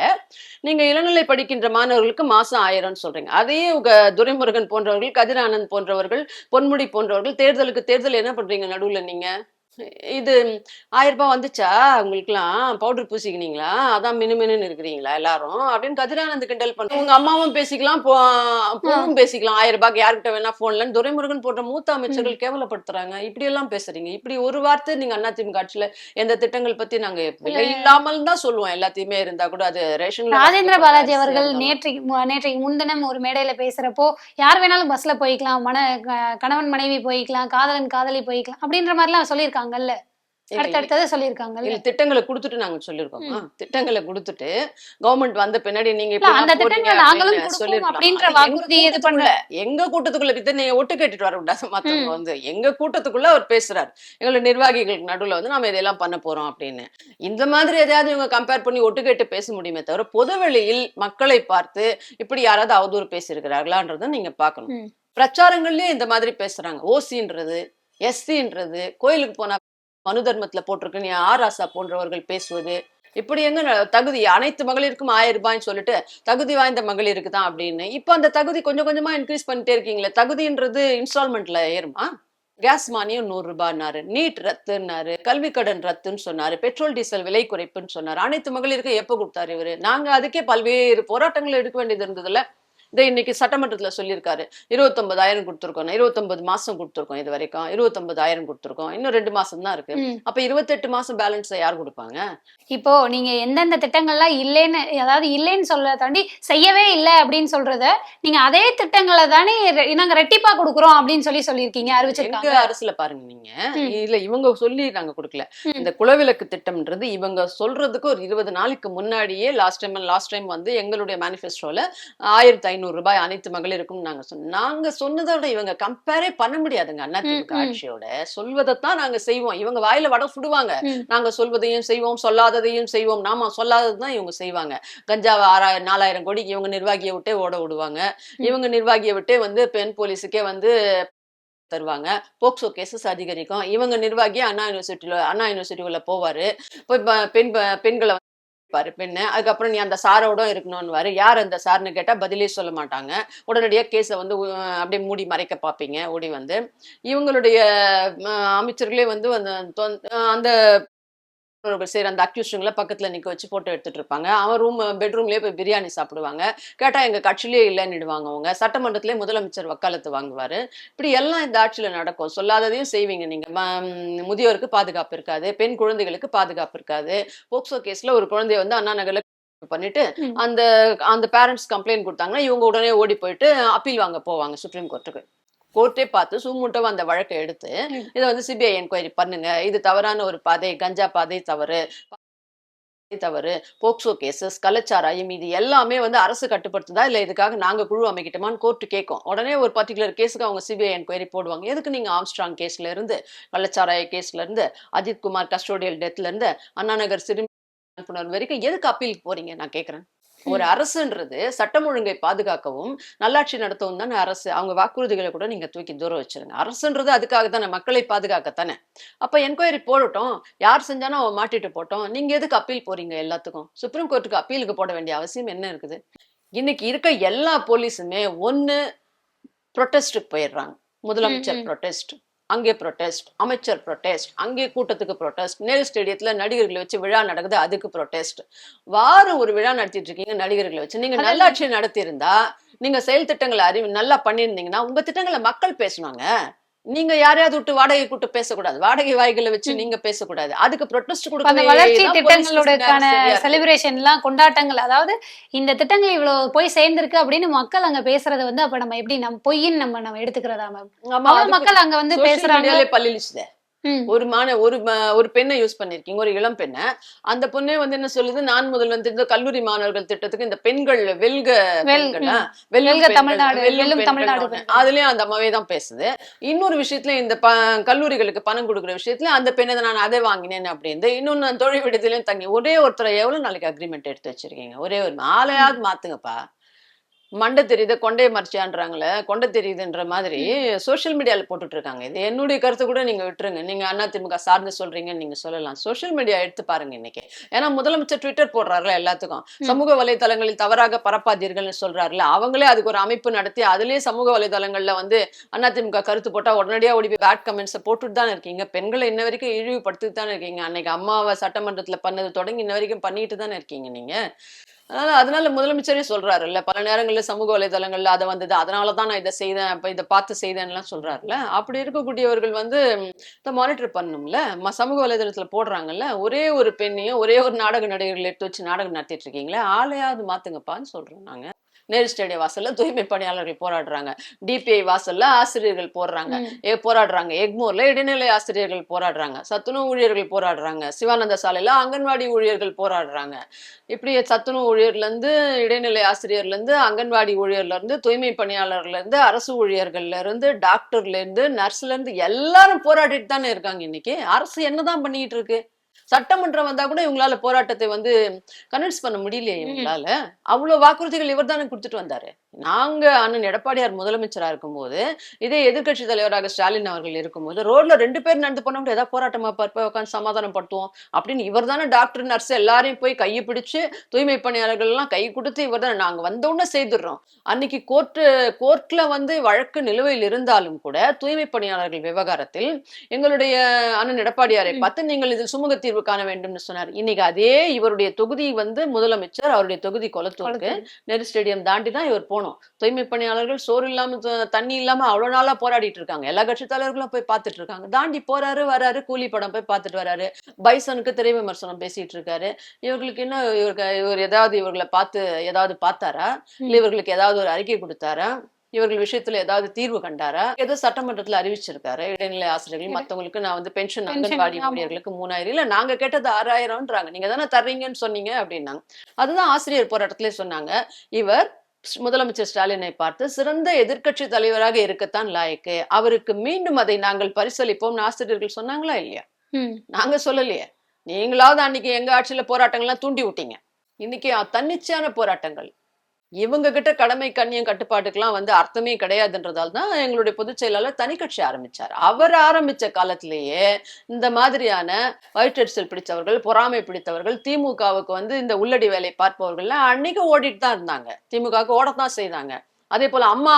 நீங்க இளநிலை படிக்கின்ற மாணவர்களுக்கு மாசம் 1000 சொல்றீங்க. அதையே உங்க துரைமுருகன் போன்றவர்கள், கதிரானந்த் போன்றவர்கள், பொன்முடி போன்றவர்கள் தேர்தலுக்கு தேர்தல் என்ன பண்றீங்க நடுவுல நீங்க? இது ரூ. 1000 வந்துச்சா உங்களுக்குலாம்? பவுடர் பூசிக்கினீங்களா? அதான் மினுமினுன்னு இருக்கிறீங்களா எல்லாரும்? அப்படின்னு கதிரானந்த் கிண்டல் பண்ற. உங்க அம்மாவும் பேசிக்கலாம், பொண்ணும் பேசிக்கலாம். 1000 யார்கிட்ட வேணா போன்லன்னு துரைமுருகன் போன்ற மூத்த அமைச்சர்கள் கேவலப்படுத்துறாங்க. இப்படி எல்லாம் பேசுறீங்க. இப்படி ஒரு வார்த்தை நீங்க அதிமுக ஆட்சியில எந்த திட்டங்கள் பத்தி நாங்க விலை இல்லாமல் தான் சொல்லுவோம். எல்லாத்தையுமே இருந்தா கூட அது ரேஷன். ராஜேந்திர பாலாஜி அவர்கள் நேற்றைக்கு முன்தினம் ஒரு மேடையில பேசுறப்போ யார் வேணாலும் பஸ்ல போய்க்கலாம், கணவன் மனைவி போய்க்கலாம், காதலன் காதலி போய்க்கலாம் அப்படின்ற மாதிரி எல்லாம் சொல்லியிருக்காங்கல்ல. அடுத்தடுத்தது சொல்லியிருக்காங்கல்ல. இல்ல திட்டங்களை கொடுத்துட்டு நாங்க சொல்லியிருக்கோம். திட்டங்களை கொடுத்துட்டு கவர்மெண்ட் வந்த பின்னாடி நீங்க அந்த திட்டங்களை நாங்களும் கொடுப்போம் அப்படின்ற வாக்குறுதி இது பண்ணல. எங்க கூட்டத்துக்குள்ள இதை நீங்க ஒட்டு கேட்டுட்டு வர விடாது. மத்தவங்க வந்து எங்க கூட்டத்துக்குள்ள அவர் பேசுறாரு. எங்களோட நிர்வாகிகளுக்கு நடுவுல வந்து நாம இதெல்லாம் பண்ண போறோம் அப்படின்னு. இந்த மாதிரி எதையாவது இவங்க கம்பேர் பண்ணி ஒட்டு கேட்டு பேச முடியுமே தவிர பொதுவெளியில் மக்களை பார்த்து இப்படி யாராவது அவதூறு பேசியிருக்கிறார்களான்றதை நீங்க பார்க்கணும். பிரச்சாரங்கள்லயே இந்த மாதிரி பேசுறாங்க. ஓசின்றது, எஸ்சின்றது, கோயிலுக்கு போனா மனு தர்மத்துல போட்டிருக்கு நீ ஆராசா போன்றவர்கள் பேசுவது, இப்படி எங்க தகுதி அனைத்து மகளிருக்கும் 1000 ரூபாய்ன்னு சொல்லிட்டு தகுதி வாய்ந்த மகளிருக்கு தான் அப்படின்னு. இப்ப அந்த தகுதி கொஞ்சம் கொஞ்சமா இன்க்ரீஸ் பண்ணிட்டே இருக்கீங்களே. தகுதின்றது இன்ஸ்டால்மெண்ட்ல ஏறுமா? கேஸ் மானியம் 100 ரூபாய்னாரு, நீட் ரத்துன்னாரு, கல்வி கடன் ரத்துன்னு சொன்னாரு, பெட்ரோல் டீசல் விலை குறைப்புன்னு சொன்னாரு. அனைத்து மகளிருக்கும் எப்ப கொடுத்தாரு இவரு? நாங்க அதுக்கே பல்வேறு போராட்டங்கள் எடுக்க வேண்டியது இருந்ததுல. இதை இன்னைக்கு சட்டமன்றத்துல சொல்லியிருக்காரு. 29,000 கொடுத்துருக்கோம், 29 மாசம் கொடுத்துருக்கோம், இது வரைக்கும் 29,000 கொடுத்துருக்கோம், இன்னும் 2 மாசம் தான் இருக்கு. அப்ப 28 மாசம் பேலன்ஸ் யார் கொடுப்பாங்க? இப்போ நீங்க எந்தெந்த திட்டங்கள்லாம் இல்லைன்னு, அதாவது இல்லைன்னு சொல்ல தாண்டி செய்யவே இல்லை அப்படின்னு சொல்றத நீங்க அதே திட்டங்களை தானே நாங்க ரெட்டிப்பா கொடுக்குறோம் அப்படின்னு சொல்லியிருக்கீங்க, அறிவிச்சிருக்காங்க. அரசுல பாருங்க நீங்க. இல்ல இவங்க சொல்லி நாங்க கொடுக்கல. இந்த குலவிளக்கு திட்டம்ன்றது இவங்க சொல்றதுக்கு ஒரு 20 நாளைக்கு முன்னாடியே லாஸ்ட் டைம் வந்து எங்களுடைய மேனிஃபெஸ்டோல 1500 ரூபாய் அனைத்து மகளிருக்கும் நாங்க சொன்னதோட இவங்க கம்பேரே பண்ண முடியாதுங்க. அதிமுக ஆட்சியோட சொல்வதைத்தான் நாங்க செய்வோம். இவங்க வாயில வடை சுடுவாங்க. நாங்க சொல்வதையும் செய்வோம், சொல்லாததையும் செய்வோம். நாம சொல்லாததுதான் இவங்க செய்வாங்க. கஞ்சாவை 4000 கோடிக்கு இவங்க நிர்வாகியை விட்டே ஓட விடுவாங்க. இவங்க நிர்வாகியை விட்டே வந்து பெண் போலீஸுக்கே வந்து தருவாங்க. போக்சோ கேசஸ் அதிகரிக்கும். இவங்க நிர்வாகி அண்ணா யூனிவர்சிட்டிக்குள்ள போவாரு. போய் பெண்களை பெண்ணு. அதுக்கப்புறம் நீ அந்த சாரோட இருக்கணும்னு யார் அந்த சார்னு கேட்டா பதிலே சொல்ல மாட்டாங்க. உடனடியாக கேஸை வந்து அப்படியே மூடி மறைக்க பார்ப்பீங்க. ஓடி வந்து இவங்களுடைய அமைச்சர்களே வந்து அந்த சரி அந்த அக்யூஸ்டுங்களை பக்கத்துல நிக்க வச்சு போட்டோ எடுத்துட்டு இருப்பாங்க. அவன் பெட்ரூம்லயே போய் பிரியாணி சாப்பிடுவாங்க. கேட்டா எங்க கட்சியிலேயே இல்லைன்னுடுவாங்க. அவங்க சட்டமன்றத்திலே முதலமைச்சர் வக்காலத்து வாங்குவாரு. இப்படி எல்லாம் இந்த ஆட்சியில நடக்கும். சொல்லாததையும் செய்வீங்க நீங்க. முதியோருக்கு பாதுகாப்பு இருக்காது, பெண் குழந்தைகளுக்கு பாதுகாப்பு இருக்காது. போக்சோ கேஸ்ல ஒரு குழந்தைய வந்து அண்ணா நகர்ல பண்ணிட்டு அந்த பேரண்ட்ஸ் கம்ப்ளைண்ட் கொடுத்தாங்கன்னா இவங்க உடனே ஓடி போயிட்டு அப்பீல் வாங்க போவாங்க சுப்ரீம் கோர்ட்டுக்கு. கோர்ட்டே பார்த்து சுமூட்டவா அந்த வழக்கை எடுத்து இதை வந்து சிபிஐ என்கொயரி பண்ணுங்க, இது தவறான ஒரு பாதை, கஞ்சா பாதை தவறு, போக்சோ கேசஸ், கள்ளச்சாராயம், இது எல்லாமே வந்து அரசு கட்டுப்படுத்துதா இல்ல இதுக்காக நாங்க குழு அமைக்கிட்டோமான்னு கோர்ட்டு கேட்கும். உடனே ஒரு பர்டிகுலர் கேஸுக்கு அவங்க சிபிஐ என்கொயரி போடுவாங்க. எதுக்கு நீங்க ஆம்ஸ்ட்ராங் கேஸ்ல இருந்து, கள்ளச்சாராய கேஸ்ல இருந்து, அஜித் குமார் கஸ்டோடியல் டெத்ல இருந்து, அண்ணா நகர் சிறுமி வரைக்கும் எதுக்கு அப்பீலுக்கு போறீங்க நான் கேக்குறேன். ஒரு அரசுன்றது சட்டம் ஒழுங்கை பாதுகாக்கவும் நல்லாட்சி நடத்தவும் தானே அரசு. அவங்க வாக்குறுதிகளை கூட நீங்க தூக்கி தூரம் வச்சிருங்க. அரசுன்றது அதுக்காக தானே, மக்களை பாதுகாக்கத்தானே. அப்ப என்கொயரி போடட்டும், யார் செஞ்சானோ அவன் மாட்டிட்டு போட்டோம். நீங்க எதுக்கு அப்பீல் போறீங்க? எல்லாத்துக்கும் சுப்ரீம் கோர்ட்டுக்கு அப்பீலுக்கு போட வேண்டிய அவசியம் என்ன இருக்குது? இன்னைக்கு இருக்க எல்லா போலீஸுமே ஒண்ணு ப்ரொட்டஸ்டுக்கு போயிடுறாங்க. முதலமைச்சர் ப்ரொட்டஸ்ட், அங்கே ப்ரொட்டஸ்ட், அமைச்சர் ப்ரொட்டஸ்ட், அங்கே கூட்டத்துக்கு ப்ரொட்டஸ்ட், நேரு ஸ்டேடியத்துல நடிகர்களை வச்சு விழா நடக்குது, அதுக்கு ப்ரொட்டஸ்ட். வாரம் ஒரு விழா நடத்திட்டு இருக்கீங்க நடிகர்களை வச்சு. நீங்க நல்லாட்சி நடத்தி இருந்தா, நீங்க செயல் திட்டங்களை நல்லா பண்ணியிருந்தீங்கன்னா உங்க திட்டங்களை மக்கள் பேசணுங்க. நீங்க யாரையாவது விட்டு வாடகை கூட்டு பேசக்கூடாது, வாடகை வாய்களை வச்சு நீங்க பேசக்கூடாது. அதுக்கு ப்ரொட்டஸ்ட் கொடுக்க வளர்ச்சி திட்டங்களுக்கான செலிப்ரேஷன் எல்லாம் கொண்டாட்டங்கள், அதாவது இந்த திட்டங்கள் இவ்வளவு போய் சேர்ந்திருக்கு அப்படின்னு மக்கள் அங்க பேசுறது வந்து அப்ப நம்ம எப்படி நம்ம பொய்ன்னு நம்ம எடுத்துக்கிறதா மேம்? மக்கள் அங்க வந்து பேசுறாங்க. பள்ளிச்சுதே ஒரு பெண்ணை யூஸ் பண்ணிருக்கீங்க, ஒரு இளம் பெண்ணை. அந்த பொண்ணே வந்து என்ன சொல்லுது, நான் முதல்வன் திட்ட கல்லூரி மாணவர்கள் திட்டத்துக்கு இந்த பெண்கள் அதுலயும் அந்த அம்மாவே தான் பேசுது. இன்னொரு விஷயத்துல இந்த கல்லூரிகளுக்கு பணம் கொடுக்குற விஷயத்துல அந்த பெண்ணை நான் அதை வாங்கினேன் அப்படின்னு. இன்னொன்னு தொழில் விடுதலையும் தங்கி ஒரே ஒருத்தரை எவ்வளவு நாளைக்கு அக்ரிமெண்ட் எடுத்து வச்சிருக்கீங்க? ஒரே ஒரு ஆளையாவது மாத்துங்கப்பா. மண்டை தெரியுது கொண்டைய மறைச்சியான்றாங்களே, கொண்டை தெரியுதுன்ற மாதிரி சோசியல் மீடியால போட்டுட்டு இருக்காங்க. இது என்னுடைய கருத்து கூட நீங்க விட்டுருங்க. நீங்க அதிமுக சார்ந்து சொல்றீங்கன்னு நீங்க சொல்லலாம். சோசியல் மீடியா எடுத்து பாருங்க இன்னைக்கு. ஏன்னா முதலமைச்சர் ட்விட்டர் போடுறாருல எல்லாத்துக்கும். சமூக வலைதளங்களில் தவறாக பரப்பாதீர்கள்னு சொல்றாருல, அவங்களே அதுக்கு ஒரு அமைப்பு நடத்தி அதுலயே சமூக வலைதளங்கள்ல வந்து அதிமுக கருத்து போட்டா உடனடியா ஓடி போய் பேட் கமெண்ட்ஸை போட்டுட்டு தானே இருக்கீங்க. பெண்களை இன்ன வரைக்கும் இழிவுபடுத்திட்டு தானே இருக்கீங்க. அன்னைக்கு அம்மாவை சட்டமன்றத்துல பண்ணது தொடங்கி இன்ன வரைக்கும் பண்ணிட்டு தானே இருக்கீங்க நீங்க. அதனால முதலமைச்சரே சொல்றாருல்ல, பல நேரங்கள்ல சமூக வலைதளங்கள்ல அதை வந்தது, அதனாலதான் நான் இதை செய்தேன், அப்ப இதை பார்த்து செய்தேன்லாம் சொல்றாருல்ல. அப்படி இருக்கக்கூடியவர்கள் வந்து இதை மானிட்டர் பண்ணணும்ல. சமூக வலைதளத்துல போடுறாங்கல்ல, ஒரே ஒரு பெண்ணையும் ஒரே ஒரு நாடக நடிகர்கள் எடுத்து வச்சு நாடகம் நடத்திட்டு இருக்கீங்களே, ஆளையாவது மாத்துங்கப்பான்னு சொல்றோம் நாங்க. நேரு ஸ்டேடியம் வாசல்ல தூய்மை பணியாளர்கள் போராடுறாங்க. டிபிஐ வாசல்ல ஆசிரியர்கள் போராடுறாங்க. எக்மோர்ல இடைநிலை ஆசிரியர்கள் போராடுறாங்க. சத்துணவு ஊழியர்கள் போராடுறாங்க. சிவானந்த சாலையில அங்கன்வாடி ஊழியர்கள் போராடுறாங்க. இப்படி சத்துணவு ஊழியர்ல இருந்து, இடைநிலை ஆசிரியர்ல இருந்து, அங்கன்வாடி ஊழியர்ல இருந்து, தூய்மை பணியாளர்ல இருந்து, அரசு ஊழியர்கள்ல இருந்து, டாக்டர்ல இருந்து, நர்ஸ்ல இருந்து எல்லாரும் போராடிட்டு தானே இருக்காங்க. இன்னைக்கு அரசு என்னதான் பண்ணிட்டு இருக்கு? சட்டமன்றம் வந்தா கூட இவங்களால போராட்டத்தை வந்து கன்வின்ஸ் பண்ண முடியலையே இவங்களால. அவ்வளவு வாக்குறுதிகள் இவர் தானே கொடுத்துட்டு வந்தாரு. நாங்க அண்ணன் எடப்பாடியார் முதலமைச்சரா இருக்கும்போது, இதே எதிர்கட்சி தலைவராக ஸ்டாலின் அவர்கள் இருக்கும்போது, ரோட்ல 2 பேர் நடந்து போனா கூட ஏதாவது போராட்டமா உட்காந்து சமாதானம் படுத்துவோம் அப்படின்னு இவர் தானே டாக்டர் நர்ஸ் எல்லாரையும் போய் கையை பிடிச்சு, தூய்மை பணியாளர்கள் எல்லாம் கை கொடுத்து இவர் தானே நாங்க வந்த உடனே செய்துடுறோம். அன்னைக்கு கோர்ட்ல வந்து வழக்கு நிலுவையில் இருந்தாலும் கூட தூய்மை பணியாளர்கள் விவகாரத்தில் எங்களுடைய அண்ணன் எடப்பாடியாரை பார்த்து நீங்கள் இதில் சுமூக தீர்வு காண வேண்டும்னு சொன்னார். இன்னைக்கு அதே இவருடைய தொகுதி வந்து முதலமைச்சர், அவருடைய தொகுதி கொளத்தூருக்கு நெரு ஸ்டேடியம் தாண்டி தான் இவர் போனோம். தூய்மை பணியாளர்கள் சோறு இல்லாம தண்ணி இல்லாம அவ்வளவு நாளா போராடிட்டு இருக்காங்க. எல்லா கட்சி தலைவர்களும் போய் பார்த்துட்டு இருக்காங்க. தாண்டி போறாரு வராரு, கூலி படம் போய் பார்த்துட்டு வராரு. பைசனுக்கு திரை விமர்சனம் பேசிட்டு இருக்காரு. இவர்களுக்கு என்ன, இவர் ஏதாவது இவர்களை பார்த்து ஏதாவது பார்த்தாரா? இல்ல இவர்களுக்கு ஏதாவது ஒரு அறிக்கை கொடுத்தாரா? இவர்கள் விஷயத்துல ஏதாவது தீர்வு கண்டாரா? ஏதோ சட்டமன்றத்துல அறிவிச்சிருக்காரு. இடைநிலை ஆசிரியர்கள் மத்தவங்களுக்கு நான் வந்து பென்ஷன் அங்கன்வாடி ஊழியர்களுக்கு 3000, இல்ல நாங்க கேட்டது 6000ன்றாங்க. நீங்க தானே தர்றீங்கன்னு சொன்னீங்க அப்படின்னாங்க. அதுதான் ஆசிரியர் போராட்டத்திலே சொன்னாங்க. இவர் முதலமைச்சர் ஸ்டாலினை பார்த்து சிறந்த எதிர்க்கட்சி தலைவராக இருக்கத்தான் லாயக்கு, அவருக்கு மீண்டும் அதை நாங்கள் பரிசளிப்போம் ஆசிரியர்கள் சொன்னாங்களா இல்லையா? நாங்க சொல்லலையே. நீங்களாவது அன்னைக்கு எங்க ஆட்சியில போராட்டங்கள்லாம் தூண்டி விட்டீங்க. இன்னைக்கு தன்னிச்சையான போராட்டங்கள். இவங்க கிட்ட கடமை கண்ணியம் கட்டுப்பாட்டுக்கெல்லாம் வந்து அர்த்தமே கிடையாதுன்றதால தான் எங்களுடைய பொதுச் செயலாளர் தனி கட்சி ஆரம்பிச்சார். அவர் ஆரம்பிச்ச காலத்திலேயே இந்த மாதிரியான வயிற்றெரிச்சல் பிடித்தவர்கள், பொறாமை பிடித்தவர்கள், திமுகவுக்கு வந்து இந்த உள்ளடி வேலை பார்ப்பவர்கள்லாம் அன்னைக்கு ஓடிட்டு தான் இருந்தாங்க. திமுகவுக்கு ஓடத்தான் செய்தாங்க. அதே போல அம்மா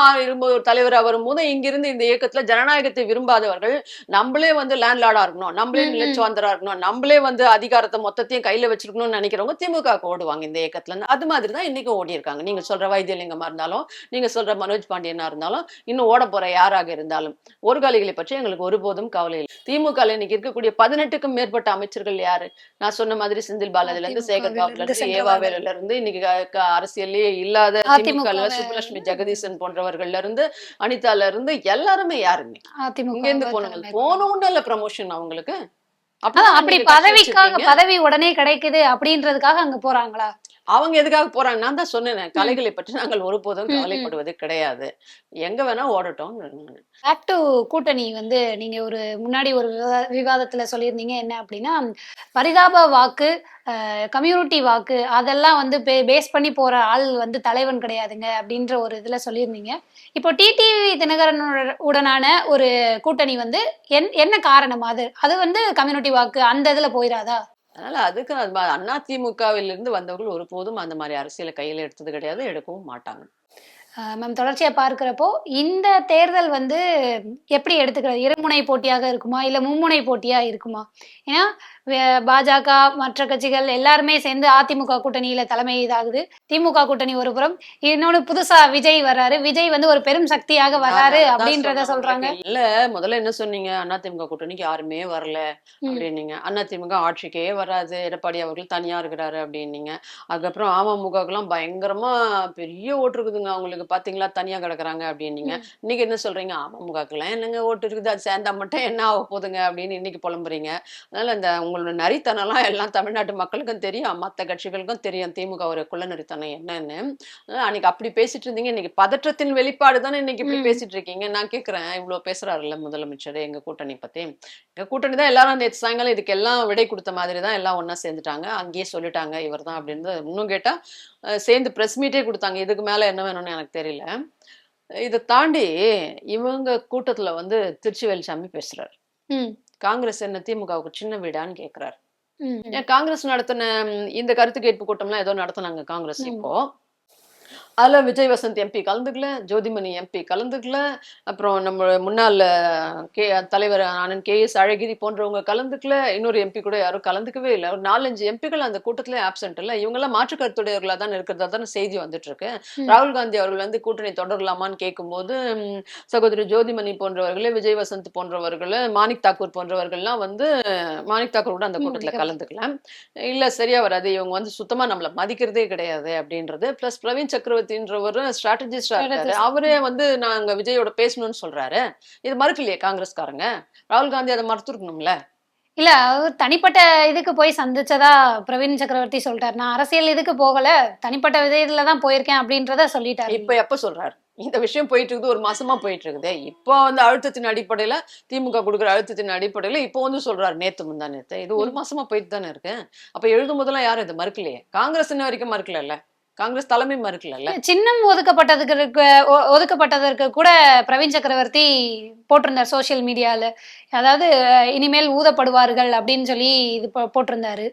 ஒரு தலைவரா வரும்போது இங்கிருந்து இந்த இயக்கத்துல ஜனநாயகத்தை விரும்பாதவர்கள், நம்மளே வந்து லேண்ட்லார்டா இருக்கணும், நம்மளே நிலச்சுவாந்தரா இருக்கணும், நம்மளே வந்து அதிகாரத்தை மொத்தத்தையும் கையில வச்சிருக்கணும்னு நினைக்கிறவங்க திமுக ஓடுவாங்க இந்த இயக்கத்துல இருந்து. அது மாதிரிதான் இன்னைக்கு ஓடி இருக்காங்க. நீங்க சொல்ற வைத்தியலிங்கமா இருந்தாலும், நீங்க சொல்ற மனோஜ் பாண்டியனா இருந்தாலும், இன்னும் ஓட போற யாராக இருந்தாலும், ஒருகாலிகளை பற்றி எங்களுக்கு ஒருபோதும் கவலை இல்லை. திமுக இன்னைக்கு இருக்கக்கூடிய 18க்கும் மேற்பட்ட அமைச்சர்கள் யாரு? நான் சொன்ன மாதிரி செந்தில் பாலாஜில இருந்து, சேகர் பாபுல இருந்து, ஏவாவேல இருந்து, இன்னைக்கு அரசியலே இல்லாத திமுக சுப்புலட்சுமி ஜெகதீசன் போன்றவர்கள்ல இருந்து, அனிதால இருந்து எல்லாருமே யாருங்க இங்க இருந்து போனவங்க ப்ரமோஷன் அவங்களுக்கு. அப்படி பதவிக்காக, பதவி உடனே கிடைக்குது அப்படின்றதுக்காக அங்க போறாங்களா? அவங்க எதுக்காக போறாங்க? நான் தான் சொன்னேன், கலைகளை பற்றி நாங்கள் ஒருபோதும் கவலைப்படுவது கிடையாது, எங்க வேணா ஓடட்டும். பேக் டு கூட்டணி வந்து நீங்க ஒரு முன்னாடி ஒரு விவாதத்துல சொல்லியிருந்தீங்க என்ன அப்படின்னா, பரிதாப வாக்கு, கம்யூனிட்டி வாக்கு அதெல்லாம் வந்து பேஸ் பண்ணி போற ஆள் வந்து தலைவன் கிடையாதுங்க அப்படின்ற ஒரு இதுல சொல்லியிருந்தீங்க. இப்போ டிடிவி தினகரன் உடனான ஒரு கூட்டணி வந்து என்ன காரணம்? அது வந்து கம்யூனிட்டி வாக்கு அந்த இதுல போயிடாதா? அதனால அதுக்கு அதிமுகவில் இருந்து வந்தவர்கள் ஒருபோதும் அந்த மாதிரி அரசியலை கையில எடுத்தது கிடையாது, எடுக்கவும் மாட்டாங்க. மேம், தொடர்ச்சியா பார்க்கிறப்போ இந்த தேர்தல் வந்து எப்படி எடுத்துக்கிறது? இருமுனை போட்டியாக இருக்குமா இல்ல மும்முனை போட்டியா இருக்குமா? ஏன்னா பாஜக மற்ற கட்சிகள் எல்லாருமே சேர்ந்து அதிமுக கூட்டணியில தலைமை இதாகுது. திமுக கூட்டணி ஒரு புறம், இன்னொன்னு புதுசா விஜய் வர்றாரு. விஜய் வந்து ஒரு பெரும் சக்தியாக வர்றாரு அப்படின்றத சொல்றாங்க. இல்ல, முதல்ல என்ன சொன்னீங்க? அதிமுக கூட்டணிக்கு யாருமே வரல அப்படின்னீங்க. அதிமுக ஆட்சிக்கே வராது, எடப்பாடி அவர்கள் தனியா இருக்கிறாரு அப்படின்னீங்க. அதுக்கப்புறம் அமமுக எல்லாம் பயங்கரமா பெரிய ஓட்டு இருக்குதுங்க அவங்களுக்கு, பாத்தீங்களா தனியா கிடக்குறாங்க அப்படின்னீங்க. இன்னைக்கு என்ன சொல்றீங்க? அமமுகக்கெல்லாம் என்னங்க ஓட்டு இருக்குது, அது சேர்ந்தா மட்டும் என்ன ஆக போகுதுங்க அப்படின்னு இன்னைக்கு புலம்புறீங்க. அதனால இந்த உங்களோட நரித்தனம்லாம் எல்லாம் தமிழ்நாட்டு மக்களுக்கும் தெரியும், மத்த கட்சிகளுக்கும் தெரியும் திமுக ஒரு குள்ள நரித்தனம் என்னன்னு. அன்னைக்கு அப்படி பேசிட்டு இருந்தீங்க, இன்னைக்கு பதற்றத்தின் வெளிப்பாடு தானே இன்னைக்கு இப்படி பேசிட்டு இருக்கீங்க. நான் கேக்குறேன், இவ்வளவு பேசுறாருல்ல முதலமைச்சர் எங்க கூட்டணி பத்தி. எங்க கூட்டணி தான் எல்லாரும் நேற்று சாயங்காலம் இதுக்கு எல்லாம் விடை கொடுத்த மாதிரி தான் எல்லாம் ஒண்ணா சேர்ந்துட்டாங்க. அங்கேயே சொல்லிட்டாங்க இவர் தான் அப்படின்னு. இன்னும் கேட்டா சேர்ந்து பிரஸ் மீட்டே கொடுத்தாங்க. இதுக்கு மேல என்ன வேணும்னு எனக்கு தெரியல. இதை தாண்டி இவங்க கூட்டத்துல வந்து திருச்சி வேலுசாமி பேசுறாரு. காங்கிரஸ் என்ன திமுகவுக்கு சின்ன வீடான்னு கேக்குறாரு. ஏன் காங்கிரஸ் நடத்தின இந்த கருத்து கேட்பு கூட்டம்லாம் ஏதோ நடத்தினாங்க காங்கிரஸ் இப்போ. அதுல விஜய் வசந்த் எம்பி கலந்துக்கல, ஜோதிமணி எம்பி கலந்துக்கல, அப்புறம் நம்ம முன்னாள் தலைவர் ஆனந்த் KS அழகிரி போன்றவங்க கலந்துக்கல, இன்னொரு எம்பி கூட யாரும் கலந்துக்கவே இல்லை. ஒரு 4-5 எம்பிக்கள் அந்த கூட்டத்திலே ஆப்சென்ட் இல்லை. இவங்க எல்லாம் மாற்று கருத்துடையவர்களா தான் இருக்கிறதா தானே செய்தி வந்துட்டு இருக்கு. ராகுல் காந்தி அவர்கள் வந்து கூட்டணி தொடரலாமான்னு கேட்கும்போது சகோதரி ஜோதிமணி போன்றவர்களே, விஜய் வசந்த் போன்றவர்கள், மாணிக் தாக்கூர் போன்றவர்கள்லாம் வந்து மாணிக் தாக்கூர் கூட அந்த கூட்டத்துல கலந்துக்கல. இல்ல சரியா வராது, இவங்க வந்து சுத்தமா நம்மள மதிக்கிறதே கிடையாது அப்படின்றது. பிளஸ் பிரவீன் சக்கரவர்த்தின்றவர் ஸ்ட்ராட்டஜிஸ்டா இருக்காரு. அவரே வந்து நாங்க விஜயோட பேசணும்னு சொல்றாரு. இது மறுக்கலையே காங்கிரஸ்காரங்க. ராகுல் காந்தி அதை மறுத்துருக்கணும்ல. இல்ல அவர் தனிப்பட்ட இதுக்கு போய் சந்திச்சதா பிரவீன் சக்கரவர்த்தி சொல்லிட்டாரு. நான் அரசியல் இதுக்கு போகல, தனிப்பட்ட விதத்துல தான் போயிருக்கேன் அப்படின்றத சொல்லிட்டாரு. இப்ப எப்ப சொல்றாரு? இந்த விஷயம் போயிட்டு இருக்குது, ஒரு மாசமா போயிட்டு இருக்குது. இப்போ வந்து அழுத்தத்தின் அடிப்படையில, திமுக கொடுக்குற அழுத்தத்தின் அடிப்படையில இப்போ வந்து சொல்றாரு, நேத்து முந்தா நேத்து. இது ஒரு மாசமா போயிட்டு தானே இருக்கு. அப்ப எழுதும் போதெல்லாம் யாரும் இதை மறுக்கலையே. காங்கிரஸ் இன்ன வரைக்கும் மறுக்கல, காங்கிரஸ் தலைமை மறுக்கல. சின்னம் ஒதுக்கப்பட்டதற்கு கூட பிரவீன் சக்கரவர்த்தி போட்டிருந்தார் சோசியல் மீடியால. அதாவது இனிமேல் ஊதப்படுவார்கள் அப்படின்னு சொல்லி இது போட்டிருந்தாரு.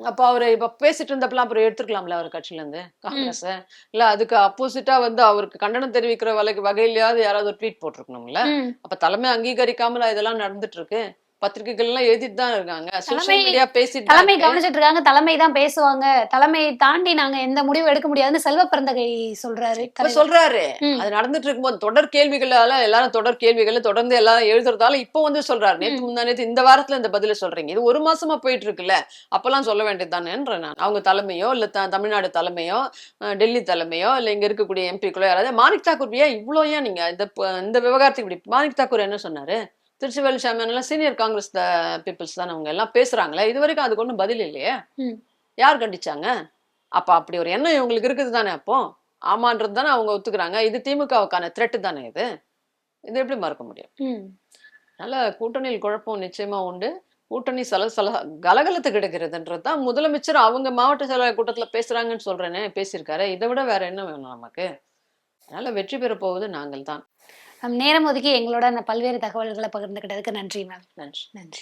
அப்ப அவரு இப்ப பேசிட்டு இருந்தப்பெல்லாம் அப்புறம் எடுத்துக்கலாம்ல அவர் கட்சியில இருந்து காங்கிரஸ். இல்ல அதுக்கு அப்போசிட்டா வந்து அவருக்கு கண்டனம் தெரிவிக்கிற வகையிலயாவது யாராவது ஒரு ட்வீட் போட்டிருக்கணும்ல. அப்ப தலைமை அங்கீகரிக்காமல இதெல்லாம் நடந்துட்டு இருக்கு. பத்திரிகைகள் எல்லாம் எழுதிட்டு தான் இருக்காங்க, சோஷியல் மீடியா பேசிட்டு தலைமை கவனிச்சிட்டு இருக்காங்க. தலைமை தான் பேசுவாங்க, தலைமையை தாண்டி நாங்க எந்த முடிவும் எடுக்க முடியாதுன்னு செல்வ பிறந்தகை சொல்றாரு. சொல்றாரு அது நடந்துட்டு இருக்கும்போது தொடர் கேள்விகளால எல்லாரும் தொடர் கேள்விகள் தொடர்ந்து எல்லாரும் எழுதுறதால இப்போ வந்து சொல்றாரு. நேற்று முந்தா நேற்று இந்த வாரத்துல இந்த பதில சொல்றீங்க. இது ஒரு மாசமா போயிட்டு இருக்குல்ல, அப்பெல்லாம் சொல்ல வேண்டியது தானேன்ற நான். அவங்க தலைமையோ இல்ல தமிழ்நாடு தலைமையோ டெல்லி தலைமையோ இல்ல இங்க இருக்கக்கூடிய எம்பிக்களோ யாராவது மாணிக் தாக்கூர் ஏன் இவ்வளவு ஏன் நீங்க இந்த விவகாரத்துக்கு இப்படி மாணிக் தாக்கூர் என்ன சொன்னாரு? திருச்சி வேலுசாமி எல்லாம் சீனியர் காங்கிரஸ் பீப்புள்ஸ் தானே, அவங்க எல்லாம் பேசுறாங்களே. இது வரைக்கும் அதுக்கு ஒன்றும் பதில் இல்லையே. யார் கண்டிச்சாங்க? அப்ப அப்படி ஒரு எண்ணம் இவங்களுக்கு இருக்குது தானே. அப்போ ஆமான்றது தானே அவங்க ஒத்துக்கிறாங்க. இது திமுகவுக்கான த்ரெட் தானே. இது எப்படி மறக்க முடியும்? அதனால கூட்டணியில் குழப்பம் நிச்சயமா உண்டு. கூட்டணி கலகலத்து கிடைக்கிறதுன்றதுதான் முதலமைச்சர் அவங்க மாவட்ட செயலாளர் கூட்டத்துல பேசுறாங்கன்னு சொல்றேனே, பேசியிருக்காரு. இதை விட வேற என்ன வேணும் நமக்கு? அதனால வெற்றி பெற போவது நாங்கள் தான். நேரம் ஒதுக்கி எங்களோட அந்த பல்வேறு தகவல்களை பகிர்ந்துகிட்டதுக்கு நன்றி மேம். நன்றி. நன்றி.